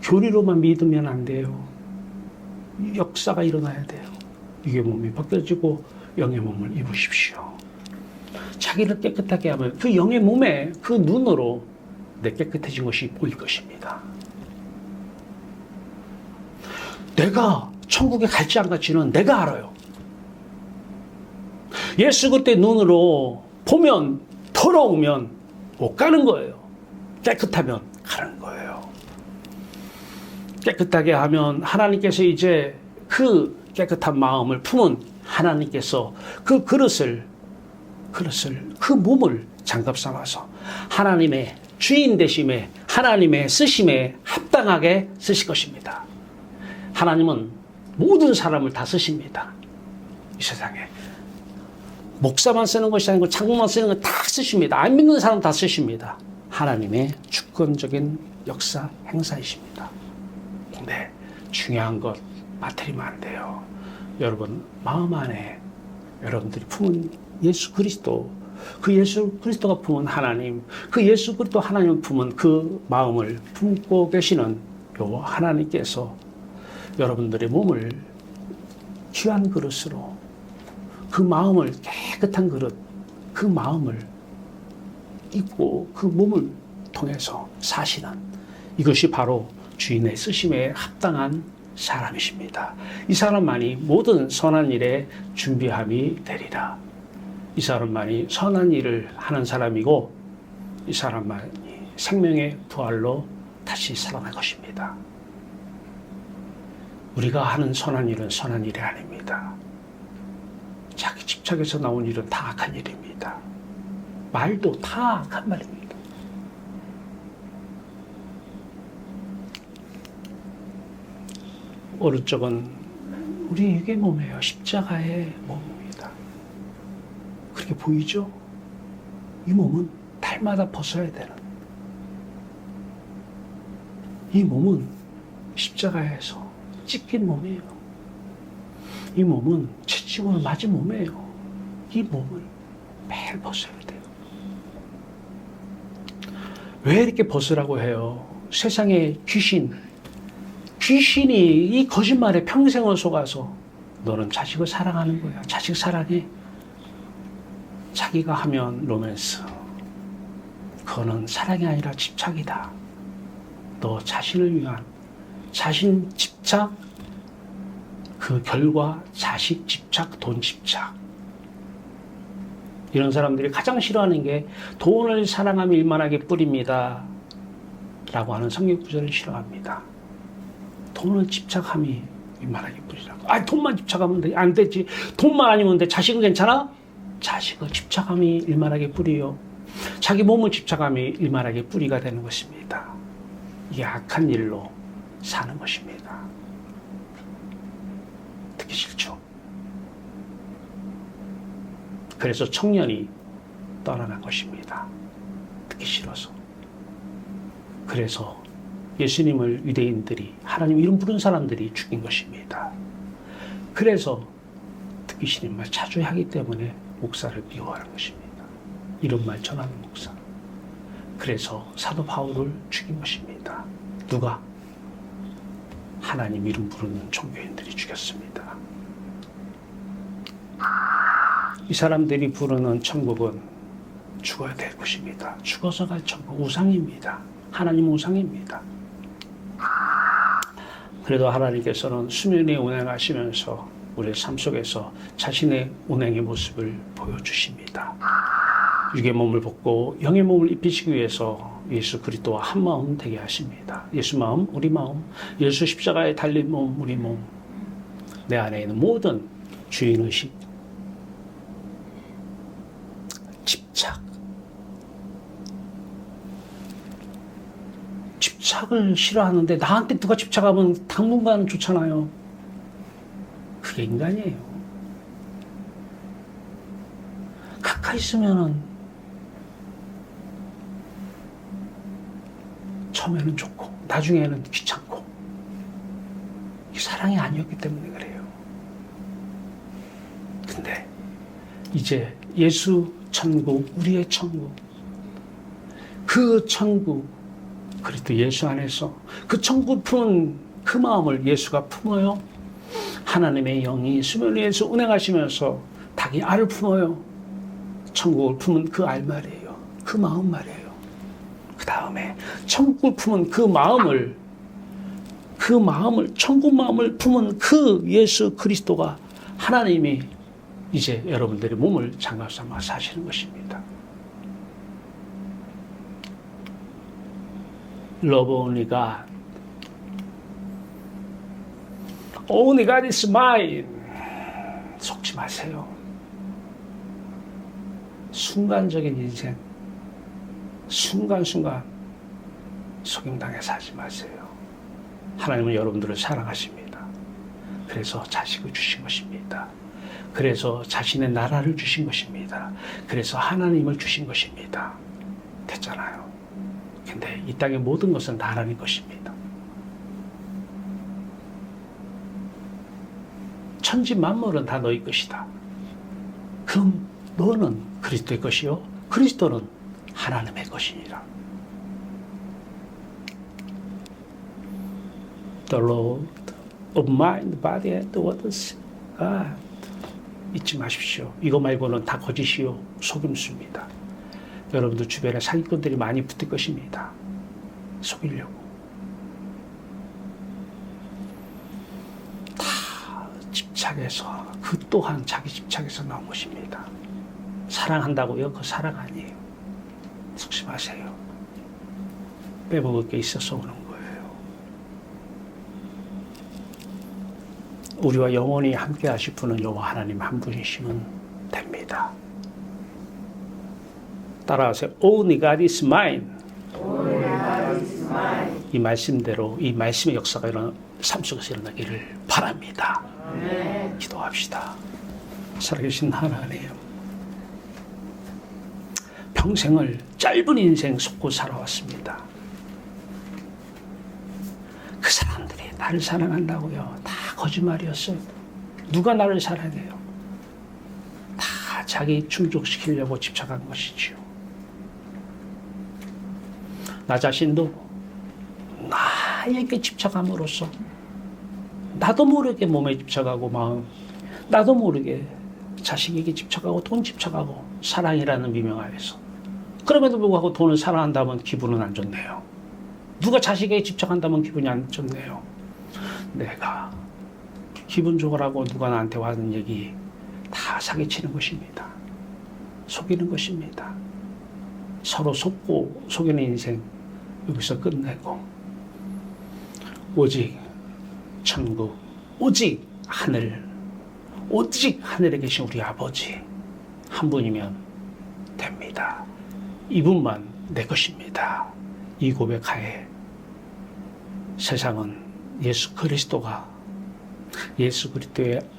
교리로만 믿으면 안 돼요. 역사가 일어나야 돼요. 육의 몸이 벗겨지고 영의 몸을 입으십시오. 자기를 깨끗하게 하면 그 영의 몸에 그 눈으로 내 깨끗해진 것이 보일 것입니다. 내가 천국에 갈지 안 갈지는 내가 알아요. 예수 그리스도의 눈으로 보면 더러우면 못 가는 거예요. 깨끗하면 가는 거예요. 깨끗하게 하면 하나님께서 이제 그 깨끗한 마음을 품은 하나님께서 그 그릇을 그 몸을 장갑 삼아서 하나님의 주인 되심에, 하나님의 쓰심에 합당하게 쓰실 것입니다. 하나님은 모든 사람을 다 쓰십니다. 이 세상에 목사만 쓰는 것이 아니고 장로만 쓰는 거 다 쓰십니다. 안 믿는 사람 다 쓰십니다. 하나님의 주권적인 역사 행사이십니다. 근데 중요한 것 빠뜨리면 안 돼요. 여러분 마음 안에 여러분들이 품은 예수 그리스도, 그 예수 그리스도가 품은 하나님, 그 예수 그리스도 하나님을 품은 그 마음을 품고 계시는 요 하나님께서 여러분들의 몸을 귀한 그릇으로, 그 마음을 깨끗한 그릇, 그 마음을 입고 그 몸을 통해서 사시는, 이것이 바로 주인의 쓰심에 합당한 사람이십니다. 이 사람만이 모든 선한 일에 준비함이 되리라. 이 사람만이 선한 일을 하는 사람이고, 이 사람만이 생명의 부활로 다시 살아날 것입니다. 우리가 하는 선한 일은 선한 일이 아닙니다. 자기 집착에서 나온 일은 다 악한 일입니다. 말도 다 악한 말입니다. 오른쪽은 우리 육의 몸이에요. 십자가의 몸입니다. 그렇게 보이죠? 이 몸은 달마다 벗어야 되는, 이 몸은 십자가에서 찢긴 몸이에요. 이 몸은 채찍으로 맞은 몸이에요. 이 몸을 매일 벗어야 돼요. 왜 이렇게 벗으라고 해요? 세상에 귀신이 이 거짓말에 평생을 속아서 너는 자식을 사랑하는 거야. 자식 사랑해. 자기가 하면 로맨스. 그거는 사랑이 아니라 집착이다. 너 자신을 위한 자신 집착, 그 결과 자식 집착, 돈 집착. 이런 사람들이 가장 싫어하는 게 돈을 사랑하며 일만하게 뿌립니다 라고 하는 성경 구절을 싫어합니다. 돈을 집착함이 일만하게 뿌리라고. 돈만 집착하면 안 되지. 돈만 아니면 돼. 자식은 괜찮아? 자식을 집착함이 일만하게 뿌리요. 자기 몸을 집착함이 일만하게 뿌리가 되는 것입니다. 이게 악한 일로 사는 것입니다. 듣기 싫죠? 그래서 청년이 떠나는 것입니다. 듣기 싫어서. 그래서 예수님을 유대인들이, 하나님 이름 부른 사람들이 죽인 것입니다. 그래서 듣기 싫은 말 자주 하기 때문에 목사를 미워하는 것입니다. 이런 말 전하는 목사. 그래서 사도 바울을 죽인 것입니다. 누가? 하나님 이름 부르는 종교인들이 죽였습니다. 이 사람들이 부르는 천국은 죽어야 될 것입니다. 죽어서 갈 천국, 우상입니다. 하나님 우상입니다. 그래도 하나님께서는 수면에 운행하시면서 우리의 삶 속에서 자신의 운행의 모습을 보여주십니다. 육의 몸을 벗고 영의 몸을 입히시기 위해서 예수 그리스도와 한 마음 되게 하십니다. 예수 마음, 우리 마음, 예수 십자가에 달린 몸, 우리 몸, 내 안에 있는 모든 주인의식, 집착을 싫어하는데 나한테 누가 집착하면 당분간 좋잖아요. 그게 인간이에요. 가까이 있으면은 처음에는 좋고 나중에는 귀찮고, 이게 사랑이 아니었기 때문에 그래요. 근데 이제 예수 천국, 우리의 천국, 그 천국, 그리스도 예수 안에서 그 천국 품은 그 마음을 예수가 품어요. 하나님의 영이 수면 위에서 운행하시면서 닭이 알을 품어요. 천국을 품은 그 알 말이에요. 그 마음 말이에요. 그 다음에 천국을 품은 그 마음을, 천국 마음을 품은 그 예수 그리스도가, 하나님이 이제 여러분들의 몸을 장갑 삼아 사시는 것입니다. Love only God. Only God is mine. 속지 마세요. 순간적인 인생, 순간순간 속임당해서 하지 마세요. 하나님은 여러분들을 사랑하십니다. 그래서 자식을 주신 것입니다. 그래서 자신의 나라를 주신 것입니다. 그래서 하나님을 주신 것입니다. 됐잖아요. 근데 이 땅의 모든 것은 다 하나님 것입니다. 천지 만물은 다 너희 것이다. 그럼 너는 그리스도의 것이요, 그리스도는 하나님의 것이니라. The Lord of mind, body and waters. 잊지 마십시오. 이거 말고는 다 거짓이요, 속임수입니다. 여러분들 주변에 사기꾼들이 많이 붙을 것입니다. 속이려고. 다 집착해서, 그 또한 자기 집착에서 나온 것입니다. 사랑한다고요? 그 사랑 아니에요. 속지 마세요. 빼먹을 게 있어서 오는 거예요. 우리와 영원히 함께 하실 분은 여호와 하나님 한 분이시면 됩니다. 따라하세요. Only God is mine. 이 말씀대로 이 말씀의 역사가 삶 속에서 일어나기를 바랍니다. 기도합시다. 살아계신 하나님, 평생을 짧은 인생 속고 살아왔습니다. 그 사람들이 나를 사랑한다고요. 다 거짓말이었어요. 누가 나를 사랑해요? 다 자기 충족시키려고 집착한 것이지요. 나 자신도 나에게 집착함으로써 나도 모르게 몸에 집착하고 마음, 나도 모르게 자식에게 집착하고 돈 집착하고 사랑이라는 미명하에서, 그럼에도 불구하고 돈을 사랑한다면 기분은 안 좋네요. 누가 자식에게 집착한다면 기분이 안 좋네요. 내가 기분 좋으라고 누가 나한테 하는 얘기 다 사기치는 것입니다. 속이는 것입니다. 서로 속고 속이는 인생 여기서 끝내고 오직 천국, 오직 하늘, 오직 하늘에 계신 우리 아버지 한 분이면 됩니다. 이분만 내 것입니다. 이 고백하에 세상은 예수 그리스도의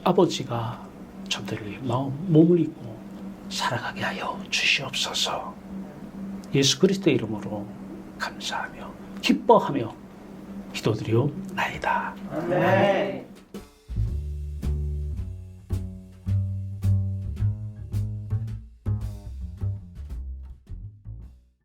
아버지가 저들의 마음, 몸을 입고 살아가게 하여 주시옵소서. 예수 그리스도의 이름으로 감사하며 기뻐하며 기도드리옵나이다. 아멘.